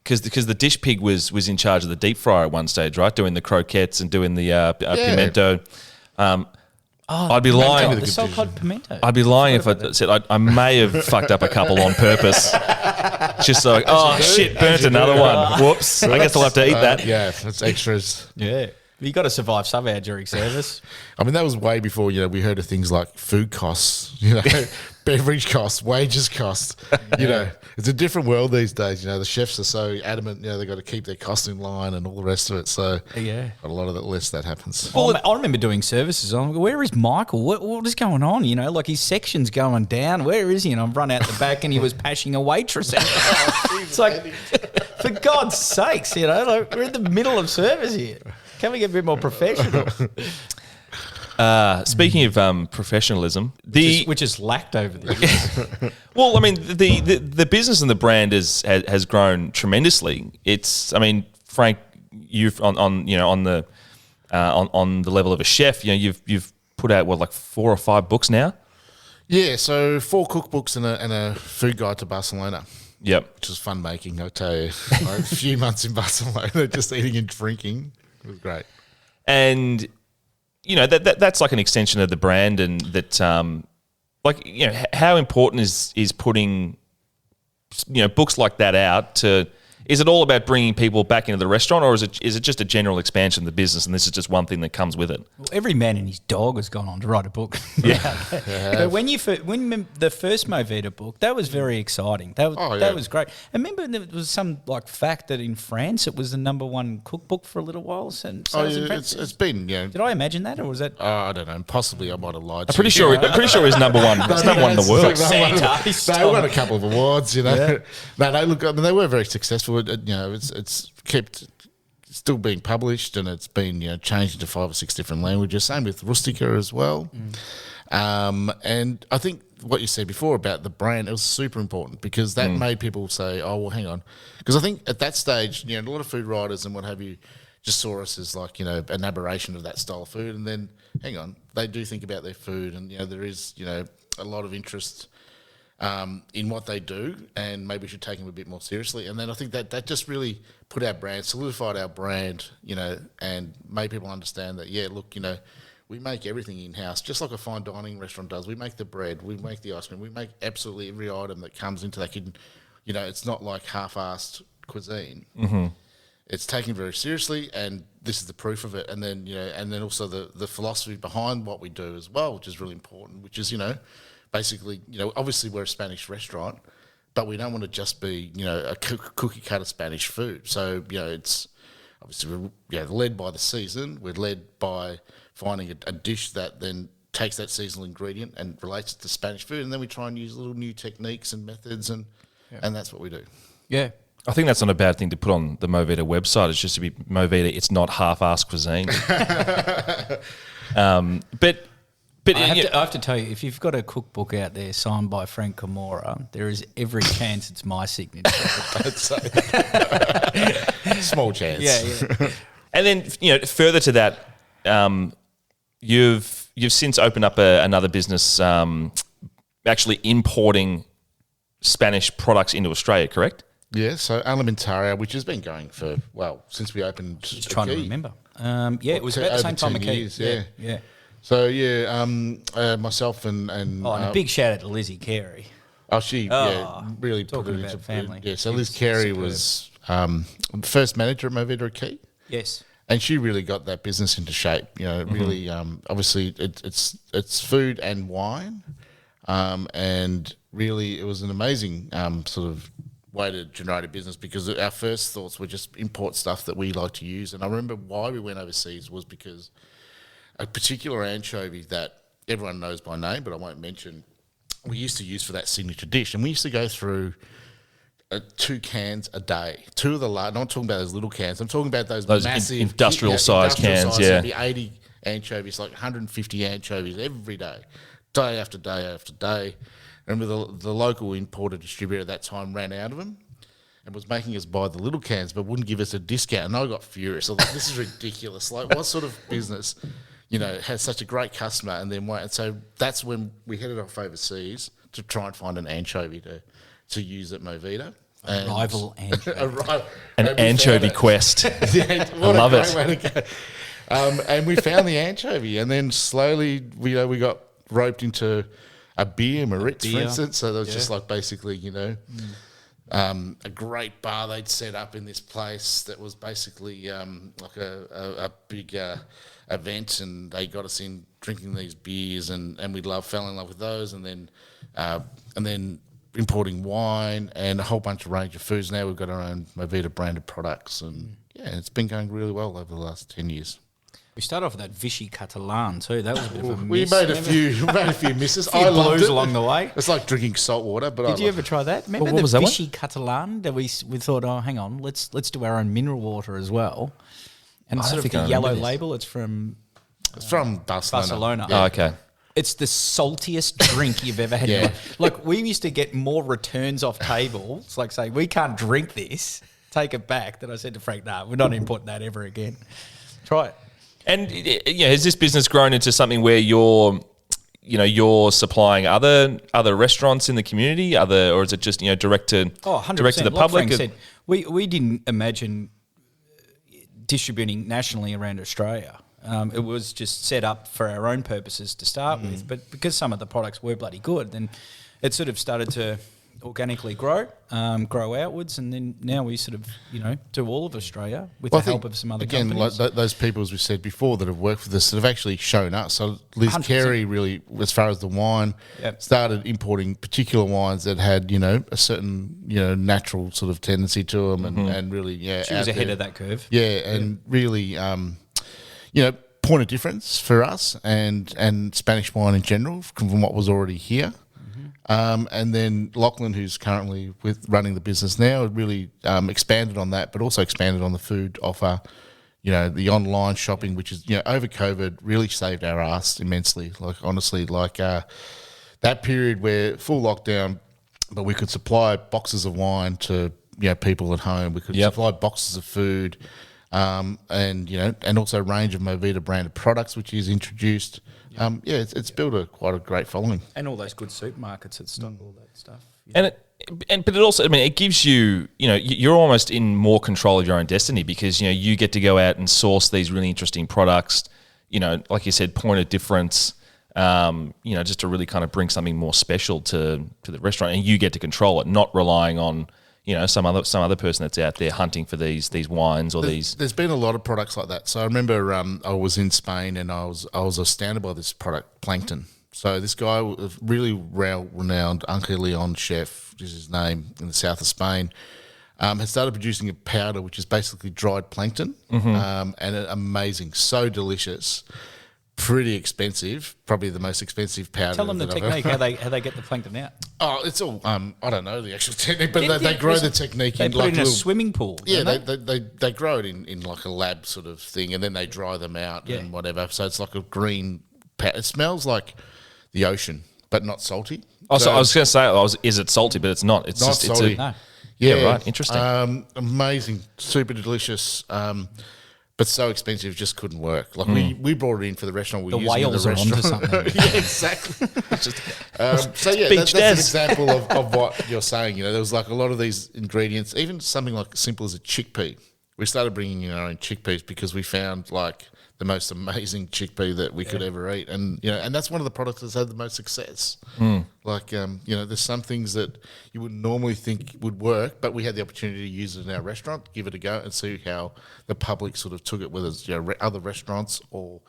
because the dish pig was in charge of the deep fryer at one stage, right? Doing the croquettes and doing the pimento. I'd be lying. The so-called pimento. I'd be lying if I said I may have fucked up a couple on purpose. Just like, shit, burnt another one. Whoops. I guess I'll have to eat that. Yeah, that's extras. Yeah. You got to survive somehow during service. I mean, that was way before, we heard of things like food costs, beverage costs, wages costs. It's a different world these days. The chefs are so adamant, they've got to keep their costs in line and all the rest of it. So a lot of that less that happens. Well, I remember doing services. I'm like, where is Michael? What is going on? Like his section's going down. Where is he? And I've run out the back and he was pashing a waitress out. It's like, for God's sakes, like we're in the middle of service here. Can we get a bit more professional? Speaking of professionalism, which is lacked over the years. Well, I mean, the business and the brand has grown tremendously. Frank, you've on the level of a chef, you've put out like 4 or 5 books now. Yeah, so 4 cookbooks and a food guide to Barcelona. Yep, which was fun making. I'll tell you, a few months in Barcelona, just eating and drinking. It was great. And, that's like an extension of the brand, and that, how important is putting, books like that out to, is it all about bringing people back into the restaurant, or is it just a general expansion of the business and this is just one thing that comes with it? Well, every man and his dog has gone on to write a book. Yeah. But when the first MoVida book, that was very exciting. That was great. And remember there was some like fact that in France it was the #1 cookbook for a little while. It's been, Did I imagine that, or was that? I don't know. Possibly I might have lied. I'm pretty sure it was #1. It's #1 in the world. They won a couple of awards, Yeah. No, look, I mean, they were very successful. It's kept still being published, and it's been changed into 5 or 6 different languages. Same with Rustica as well. And I think what you said before about the brand, it was super important because that made people say, "Oh, well, hang on," because I think at that stage, a lot of food writers and what have you just saw us as like an aberration of that style of food, and then hang on, they do think about their food, and there is a lot of interest in what they do, and maybe we should take them a bit more seriously. And then I think that just really put our brand, solidified our brand, and made people understand that, we make everything in-house, just like a fine dining restaurant does. We make the bread, we make the ice cream, we make absolutely every item that comes into that kitchen. It's not like half-assed cuisine. Mm-hmm. It's taken very seriously, and this is the proof of it. And then, and then also the philosophy behind what we do as well, which is really important, which is, basically, obviously we're a Spanish restaurant, but we don't want to just be, a cookie cutter Spanish food. So, it's obviously we're led by the season. We're led by finding a dish that then takes that seasonal ingredient and relates it to Spanish food, and then we try and use little new techniques and methods, and that's what we do. Yeah. I think that's not a bad thing to put on the MoVida website. It's just to be MoVida. It's not half-assed cuisine. But I have to tell you, if you've got a cookbook out there signed by Frank Camorra, there is every chance it's my signature. Small chance. Yeah. And then further to that, you've since opened up another business, actually importing Spanish products into Australia, correct? Yeah. So Alimentaria, which has been going since we opened. Just trying to remember. It was about the same time. Years, yeah. So yeah, myself and and a big shout out to Lizzie Carey. Really talking put it about into family. Yeah, so She Liz was Carey superb. was first manager at MoVida Key. Yes. And she really got that business into shape. You know, really, obviously, it's food and wine, and really, it was an amazing sort of way to generate a business because our first thoughts were just import stuff that we like to use. And I remember why we went overseas was because a particular anchovy that everyone knows by name, but I won't mention, we used to use for that signature dish, and we used to go through 2 cans a day. 2 of the large. I'm not talking about those little cans. I'm talking about those massive industrial size cans. It'd be 80 anchovies, like 150 anchovies every day, day after day after day. And the local importer distributor at that time ran out of them and was making us buy the little cans, but wouldn't give us a discount. And I got furious. I was like, this is ridiculous. Like, what sort of business, has such a great customer and then wait? And so that's when we headed off overseas to try and find an anchovy to use at MoVida. Rival anchovy. An anchovy quest. I love it. Way to go. And we found the anchovy, and then slowly, we got roped into a beer, Maritz, for instance. So there was just like basically, a great bar they'd set up in this place that was basically like a big event, and they got us in drinking these beers, and we fell in love with those, and then importing wine and a whole bunch of range of foods. Now we've got our own MoVida branded products, and it's been going really well over the last 10 years. We started off with that Vichy Catalan too. That was a bit of a We miss. made a few misses. A few I loved blues it. along the way. It's like drinking salt water. But Did you ever try that? Remember What the was that one? Vichy Catalan that we thought, oh, hang on, let's do our own mineral water as well. And it's I sort of think I the yellow remember this. label. It's from It's from Barcelona. Oh, okay. It's the saltiest drink you've ever had. in your life. Look, we used to get more returns off tables, like saying, we can't drink this, take it back. Then I said to Frank, no, we're not importing that ever again. Try it. And has this business grown into something where you're supplying other restaurants in the community, or is it just direct to 100%. direct to the Like public? Frank said, we didn't imagine distributing nationally around Australia. It was just set up for our own purposes to start with, but because some of the products were bloody good, then it sort of started to organically grow outwards, and then now we sort of do all of Australia with the help of some other companies. Like those people, as we said before, that have worked with us, that have actually shown us. So Liz 100%. Carey really, as far as the wine, started importing particular wines that had a certain natural sort of tendency to them, and really She was ahead of that curve. and really point of difference for us and Spanish wine in general from what was already here. And then Lachlan, who's currently running the business now, really expanded on that, but also expanded on the food offer. The online shopping, which is over COVID, really saved our ass immensely. Like honestly, that period where full lockdown, but we could supply boxes of wine to people at home. We could supply boxes of food, and also a range of MoVida branded products, which is introduced. It's built quite a great following, And all those good supermarkets that stock all that stuff. But it also, it gives you, you're almost in more control of your own destiny because, you get to go out and source these really interesting products, like you said, point of difference, just to really kind of bring something more special to the restaurant, and you get to control it, not relying on, some other person that's out there hunting for these wines or these. There's been a lot of products like that. So I remember I was in Spain and I was astounded by this product, Plankton. So this guy, a really renowned Uncle Leon chef, is his name, in the south of Spain, has started producing a powder which is basically dried plankton, and amazing, so delicious. Pretty expensive, probably the most expensive powder. Tell them the technique, how they get the plankton out. Oh, it's all, I don't know the actual technique, but they grow the technique They in put like it in a little, swimming pool. yeah, don't they? they grow it in like a lab sort of thing, and then they dry them out and whatever. So it's like a green, it smells like the ocean, but not salty. So I was going to say, is it salty? But it's not. It's Not just salty. No. Yeah, right. Interesting. Amazing, super delicious. But so expensive, just couldn't work. Like we brought it in for the restaurant. We The used it in whales the are onto restaurant. something. Yeah, exactly. So yeah, Beach that's an Des. example of what you're saying. There was like a lot of these ingredients, even something like simple as a chickpea. We started bringing in our own chickpeas because we found like the most amazing chickpea that we could ever eat, and and that's one of the products that's had the most success. Like there's some things that you wouldn't normally think would work, but we had the opportunity to use it in our restaurant, give it a go, and see how the public sort of took it, whether it's other restaurants or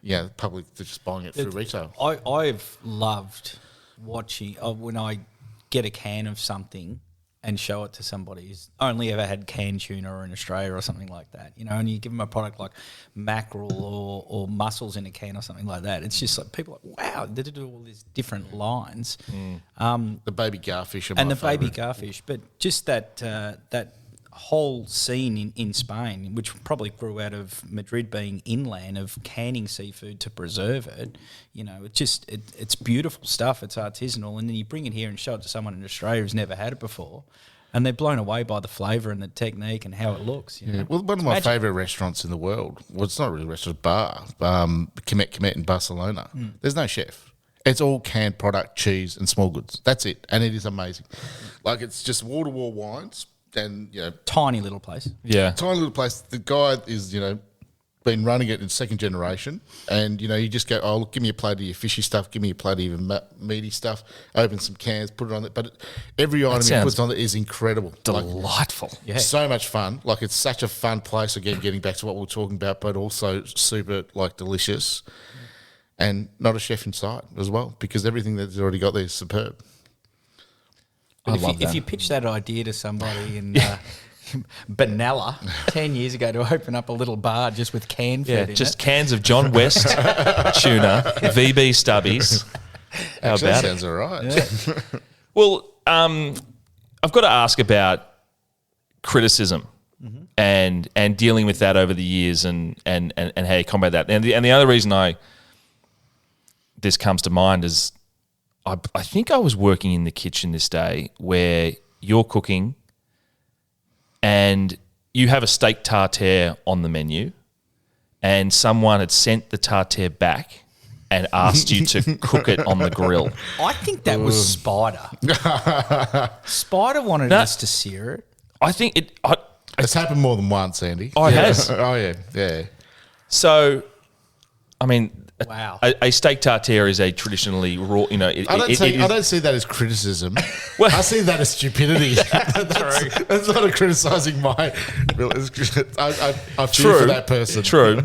the public just buying it through retail. I've loved watching when I get a can of something and show it to somebody who's only ever had canned tuna in Australia or something like that, and you give them a product like mackerel or mussels in a can or something like that. It's just like people are like, wow, they do all these different lines. The baby garfish are my and the favourite. baby garfish, but just that whole scene in Spain, which probably grew out of Madrid being inland, of canning seafood to preserve it. It's beautiful stuff. It's artisanal, and then you bring it here and show it to someone in Australia who's never had it before, and they're blown away by the flavour and the technique and how it looks. Well, one of my favourite restaurants in the world. Well, it's not really a restaurant, bar. Comet in Barcelona. There's no chef. It's all canned product, cheese, and small goods. That's it, and it is amazing. Like, it's just wall-to-wall wines. And tiny little place. Yeah. Tiny little place. The guy is, been running it in second generation. And, you just go, oh, look, give me a plate of your fishy stuff. Give me a plate of your meaty stuff. Open some cans, put it on it. But every item he puts on it is incredible. Delightful. So much fun. Like, it's such a fun place. Again, getting back to what we were talking about, but also super, delicious. And not a chef in sight as well, because everything that's already got there is superb. If you pitch that idea to somebody in Benalla 10 years ago to open up a little bar just with canned food in just it. cans of John West tuna, VB stubbies. How Actually, about that sounds all right. Well, I've got to ask about criticism and dealing with that over the years and how you combat that. And the other reason this comes to mind is I think I was working in the kitchen this day where you're cooking and you have a steak tartare on the menu and someone had sent the tartare back and asked you to cook it on the grill. I think that was Spider. Spider wanted us to sear it. I think It's happened more than once, Andy. Oh, it has? Oh, yeah. So, I mean, wow, a steak tartare is a traditionally raw. I don't see that as criticism. I see that as stupidity. That's not a criticising my. I feel for that person. True,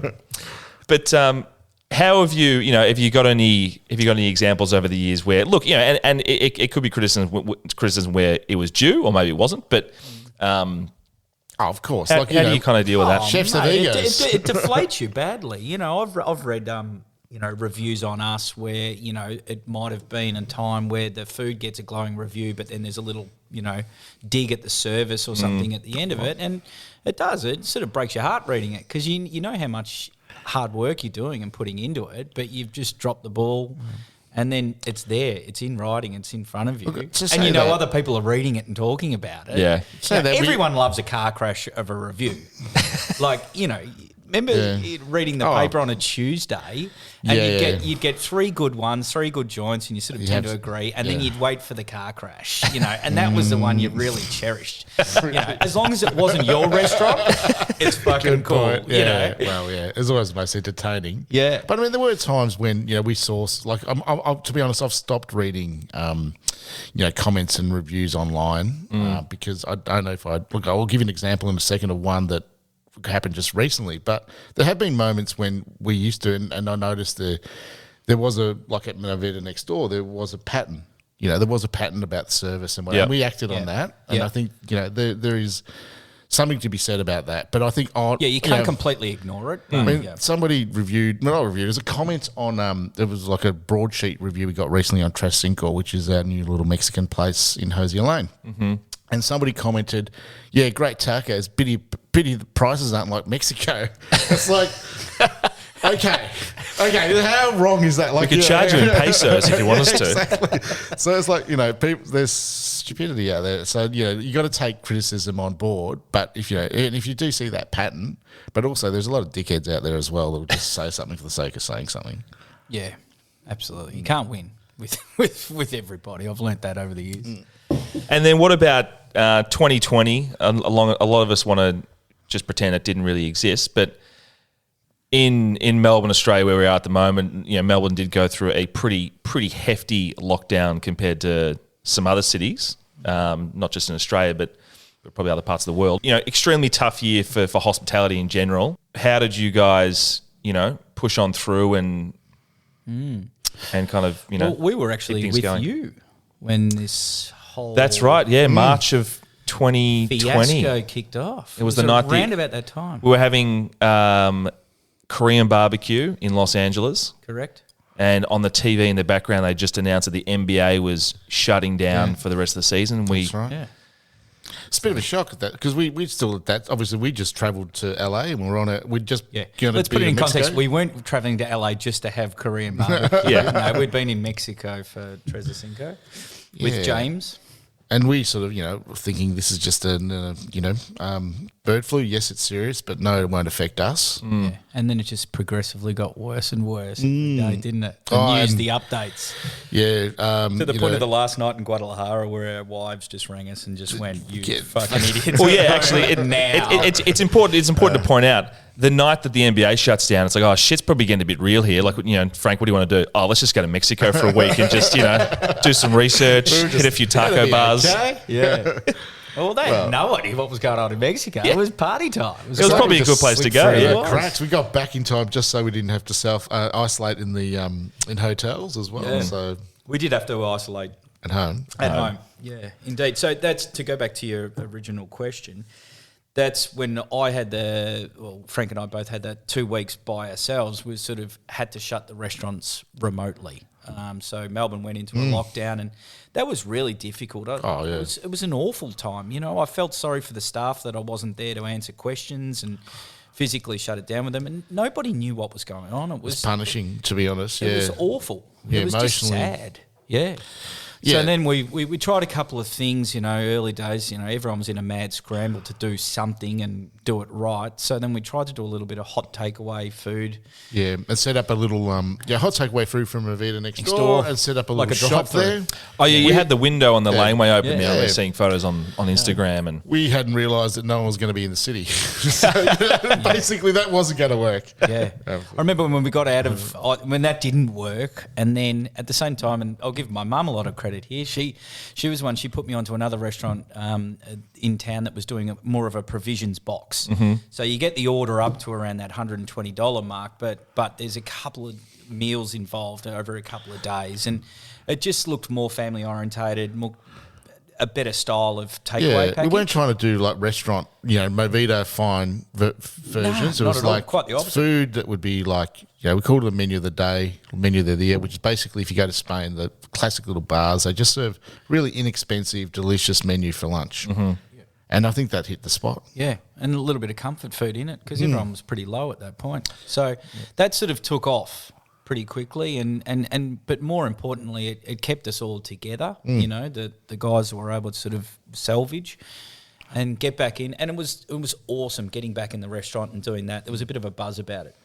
but how have you? Have you got any examples over the years where and it could be criticism where it was due or maybe it wasn't, but. Of course. How do you kind of deal with that? Chefs have egos. It deflates you badly. I've read reviews on us where it might have been a time where the food gets a glowing review, but then there's a little dig at the service or something at the end of it, and it sort of breaks your heart reading it because you know how much hard work you're doing and putting into it, but you've just dropped the ball. And then it's there. It's in writing. It's in front of you. And other people are reading it and talking about it. Yeah. Everyone loves a car crash of a review. Remember reading the paper on a Tuesday and you'd get 3 good ones, 3 good joints, and you sort of tend to agree, and then you'd wait for the car crash, and that was the one you really cherished. As long as it wasn't your restaurant, it's fucking cool. Well, it's always most entertaining. Yeah. But I mean, there were times when, we saw, like, to be honest, I've stopped reading, comments and reviews online because I don't know if I'll give you an example in a second of one that happened just recently, but there have been moments when we used to, and I noticed there was like at MoVida next door, there was a pattern. There was a pattern about the service and we acted on that. And I think, there is something to be said about that. But I think you can't completely ignore it. I mean, somebody there's a comment on there was like a broadsheet review we got recently on Tres Cinco, which is our new little Mexican place in Hosier Lane. Mm-hmm. And somebody commented, "Yeah, great tacos. Pity the prices aren't like Mexico." It's like, okay, how wrong is that? Like, we could charge you in pesos if you want us to. Exactly. So it's like, there's stupidity out there. So you got to take criticism on board. But if you do see that pattern, but also there's a lot of dickheads out there as well that will just say something for the sake of saying something. Yeah, absolutely. You can't win with everybody. I've learnt that over the years. And then what about 2020? A lot of us want to just pretend it didn't really exist, but in Melbourne, Australia, where we are at the moment, Melbourne did go through a pretty hefty lockdown compared to some other cities, not just in Australia, but probably other parts of the world. Extremely tough year for hospitality in general. How did you guys, push on through and kind of, Well, we were actually keep things with going? you when this whole That's right, yeah, March of 2020. fiasco kicked off. It was the night around about that time. we were having Korean barbecue in Los Angeles. Correct. And on the TV in the background, they just announced that the NBA was shutting down for the rest of the season. That's right. Yeah. It's a bit of a shock at that because we still at that. Obviously, we just travelled to LA and we were on it. We just Let's put it in context. We weren't travelling to LA just to have Korean barbecue. No, we'd been in Mexico for Tres de Cinco with James. And we sort of, were thinking this is just a, bird flu. Yes, it's serious, but no, it won't affect us. Yeah. And then it just progressively got worse and worse every day, didn't it? The news, the updates. Yeah. To the point of the last night in Guadalajara where our wives just rang us and just went, you fucking idiots. Well, yeah, actually, it's important. It's important to point out the night that the NBA shuts down. It's like, oh, shit's probably getting a bit real here. Like, Frank, what do you want to do? Oh, let's just go to Mexico for a week and just, do some research, hit a few taco bars. Okay. Yeah. Well, they had no idea what was going on in Mexico. Yeah. It was party time. It was probably a good place to go. Yeah. Cracks. We got back in time just so we didn't have to self-isolate in the in hotels as well. Yeah. So we did have to isolate at home. At home, yeah, indeed. So that's to go back to your original question. That's when I had Frank and I both had that 2 weeks by ourselves. We sort of had to shut the restaurants remotely. So Melbourne went into a lockdown, and that was really difficult. It was an awful time. I felt sorry for the staff that I wasn't there to answer questions and physically shut it down with them, and nobody knew what was going on. It was punishing, to be honest. It was awful. Yeah, it was just sad. Yeah. Yeah. So then we tried a couple of things, early days, everyone was in a mad scramble to do something and do it right. So then we tried to do a little bit of hot takeaway food. Yeah, and set up a little hot takeaway food from MoVida next door and set up a little shop there. Oh, yeah, you had the window on the laneway open now. We're seeing photos on Instagram. And we hadn't realised that no one was going to be in the city. So basically that wasn't going to work. Yeah. I remember when we got out of, when that didn't work, and then at the same time, and I'll give my mum a lot of credit here, she was one, she put me onto another restaurant in town that was doing more of a provisions box. Mm-hmm. So you get the order up to around that $120 mark, but there's a couple of meals involved over a couple of days, and it just looked more family orientated, a better style of takeaway package. We weren't trying to do like restaurant, MoVida fine versions. No, it was like quite the opposite. Food that would be like, we called it a menu of the day, menu of the year, which is basically if you go to Spain, the classic little bars, they just serve really inexpensive, delicious menu for lunch. Mm-hmm. And I think that hit the spot. Yeah, and a little bit of comfort food in it because everyone was pretty low at that point. So that sort of took off pretty quickly, and but more importantly, it kept us all together. The guys were able to sort of salvage and get back in, and it was awesome getting back in the restaurant and doing that. There was a bit of a buzz about it.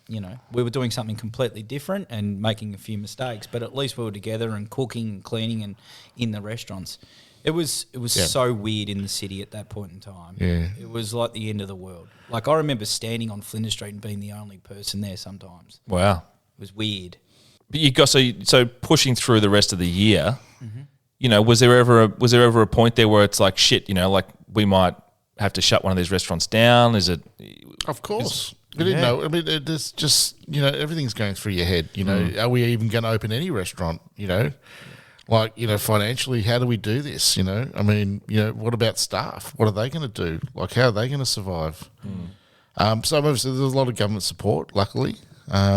We were doing something completely different and making a few mistakes, but at least we were together and cooking and cleaning and in the restaurants. It was so weird in the city at that point in time. Yeah. It was like the end of the world. Like I remember standing on Flinders Street and being the only person there sometimes. Wow. It was weird. But you got so pushing through the rest of the year. Mm-hmm. Was there ever a point there where it's like shit? Like we might have to shut one of these restaurants down. Is it? Of course. We didn't know. I mean, it's just everything's going through your head. Are we even going to open any restaurant? Like, financially, how do we do this? I mean, what about staff? What are they going to do? Like, how are they going to survive? So obviously there's a lot of government support, luckily,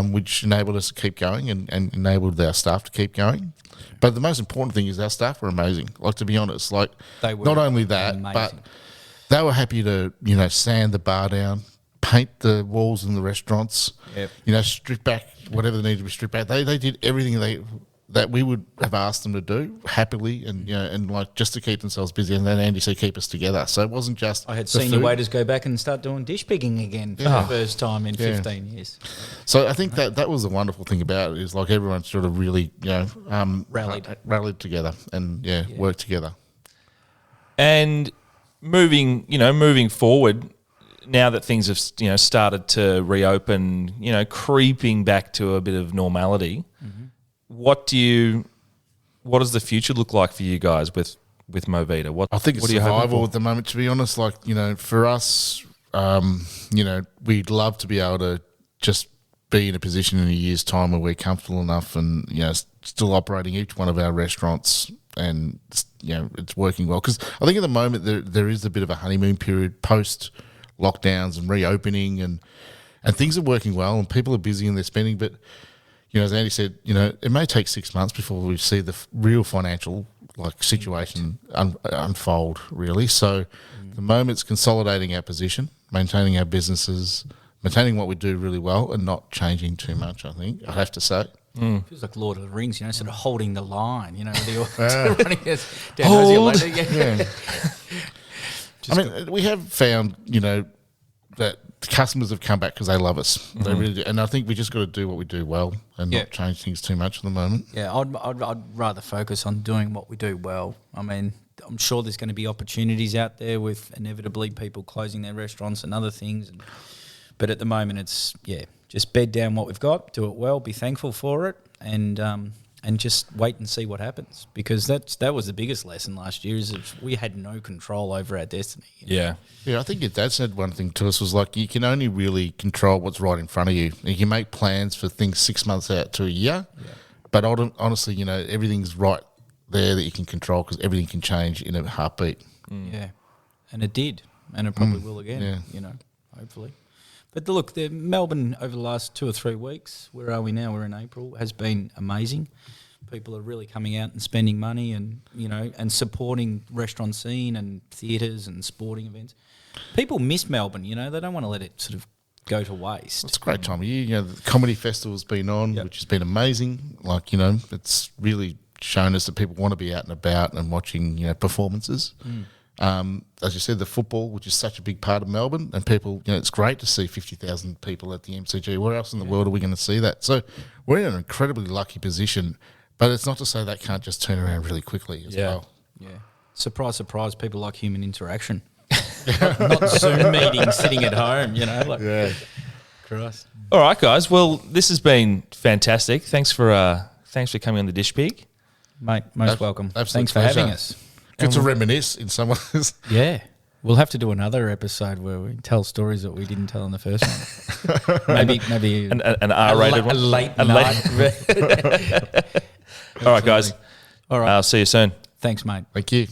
which enabled us to keep going and enabled our staff to keep going. But the most important thing is our staff were amazing. Like, to be honest, like, they were not only that, amazing. but they were happy to, sand the bar down, paint the walls in the restaurants, strip back whatever they needed to be stripped back. They did everything that we would have asked them to do happily, and and like just to keep themselves busy. And then Andy said keep us together. So it wasn't just I had senior waiters go back and start doing dish picking again for the first time in 15 years. So I think that was the wonderful thing about it, is like everyone sort of really rallied together and worked together. And moving forward, now that things have started to reopen, creeping back to a bit of normality, what does the future look like for you guys with MoVida? I think it's survival at the moment, to be honest. Like, for us, we'd love to be able to just be in a position in a year's time where we're comfortable enough and, still operating each one of our restaurants and, it's working well. Because I think at the moment there is a bit of a honeymoon period post lockdowns and reopening and things are working well and people are busy and they're spending. But, as Andy said, it may take 6 months before we see the real financial situation unfold, really. So the moment's consolidating our position, maintaining our businesses, maintaining what we do really well and not changing too much, I think, I have to say. Feels like Lord of the Rings, sort of holding the line, running it down. Hold. Yeah. I mean, we have found, that customers have come back because they love us. They really do. And I think we just got to do what we do well and not change things too much at the moment. Yeah, I'd rather focus on doing what we do well. I mean, I'm sure there's going to be opportunities out there with inevitably people closing their restaurants and other things. But at the moment, it's, just bed down what we've got, do it well, be thankful for it, and just wait and see what happens. Because that was the biggest lesson last year, is that we had no control over our destiny. Yeah. Yeah, I think your dad said one thing to us was like, you can only really control what's right in front of you. You can make plans for things 6 months out to a year, but honestly, everything's right there that you can control because everything can change in a heartbeat. Yeah, and it did, and it probably will again, hopefully. But look, Melbourne over the last 2 or 3 weeks, where are we now? We're in April, has been amazing. People are really coming out and spending money and, and supporting restaurant scene and theatres and sporting events. People miss Melbourne, they don't want to let it sort of go to waste. It's a great time of year. The comedy festival's been on, which has been amazing. Like, it's really shown us that people want to be out and about and watching, performances. As you said, the football, which is such a big part of Melbourne, and people, it's great to see 50,000 people at the MCG. Where else in the world are we going to see that? So we're in an incredibly lucky position, but it's not to say that can't just turn around really quickly as well. Yeah. Surprise, surprise, people like human interaction. not Zoom meetings sitting at home, Christ. All right, guys. Well, this has been fantastic. Thanks for coming on the Dish Pig. Mate, most welcome. Absolute Thanks for having us. Good to reminisce in some ways. Yeah. We'll have to do another episode where we tell stories that we didn't tell in the first one. maybe an R-rated one. A late night. All right, guys. All right. I'll see you soon. Thanks, mate. Thank you.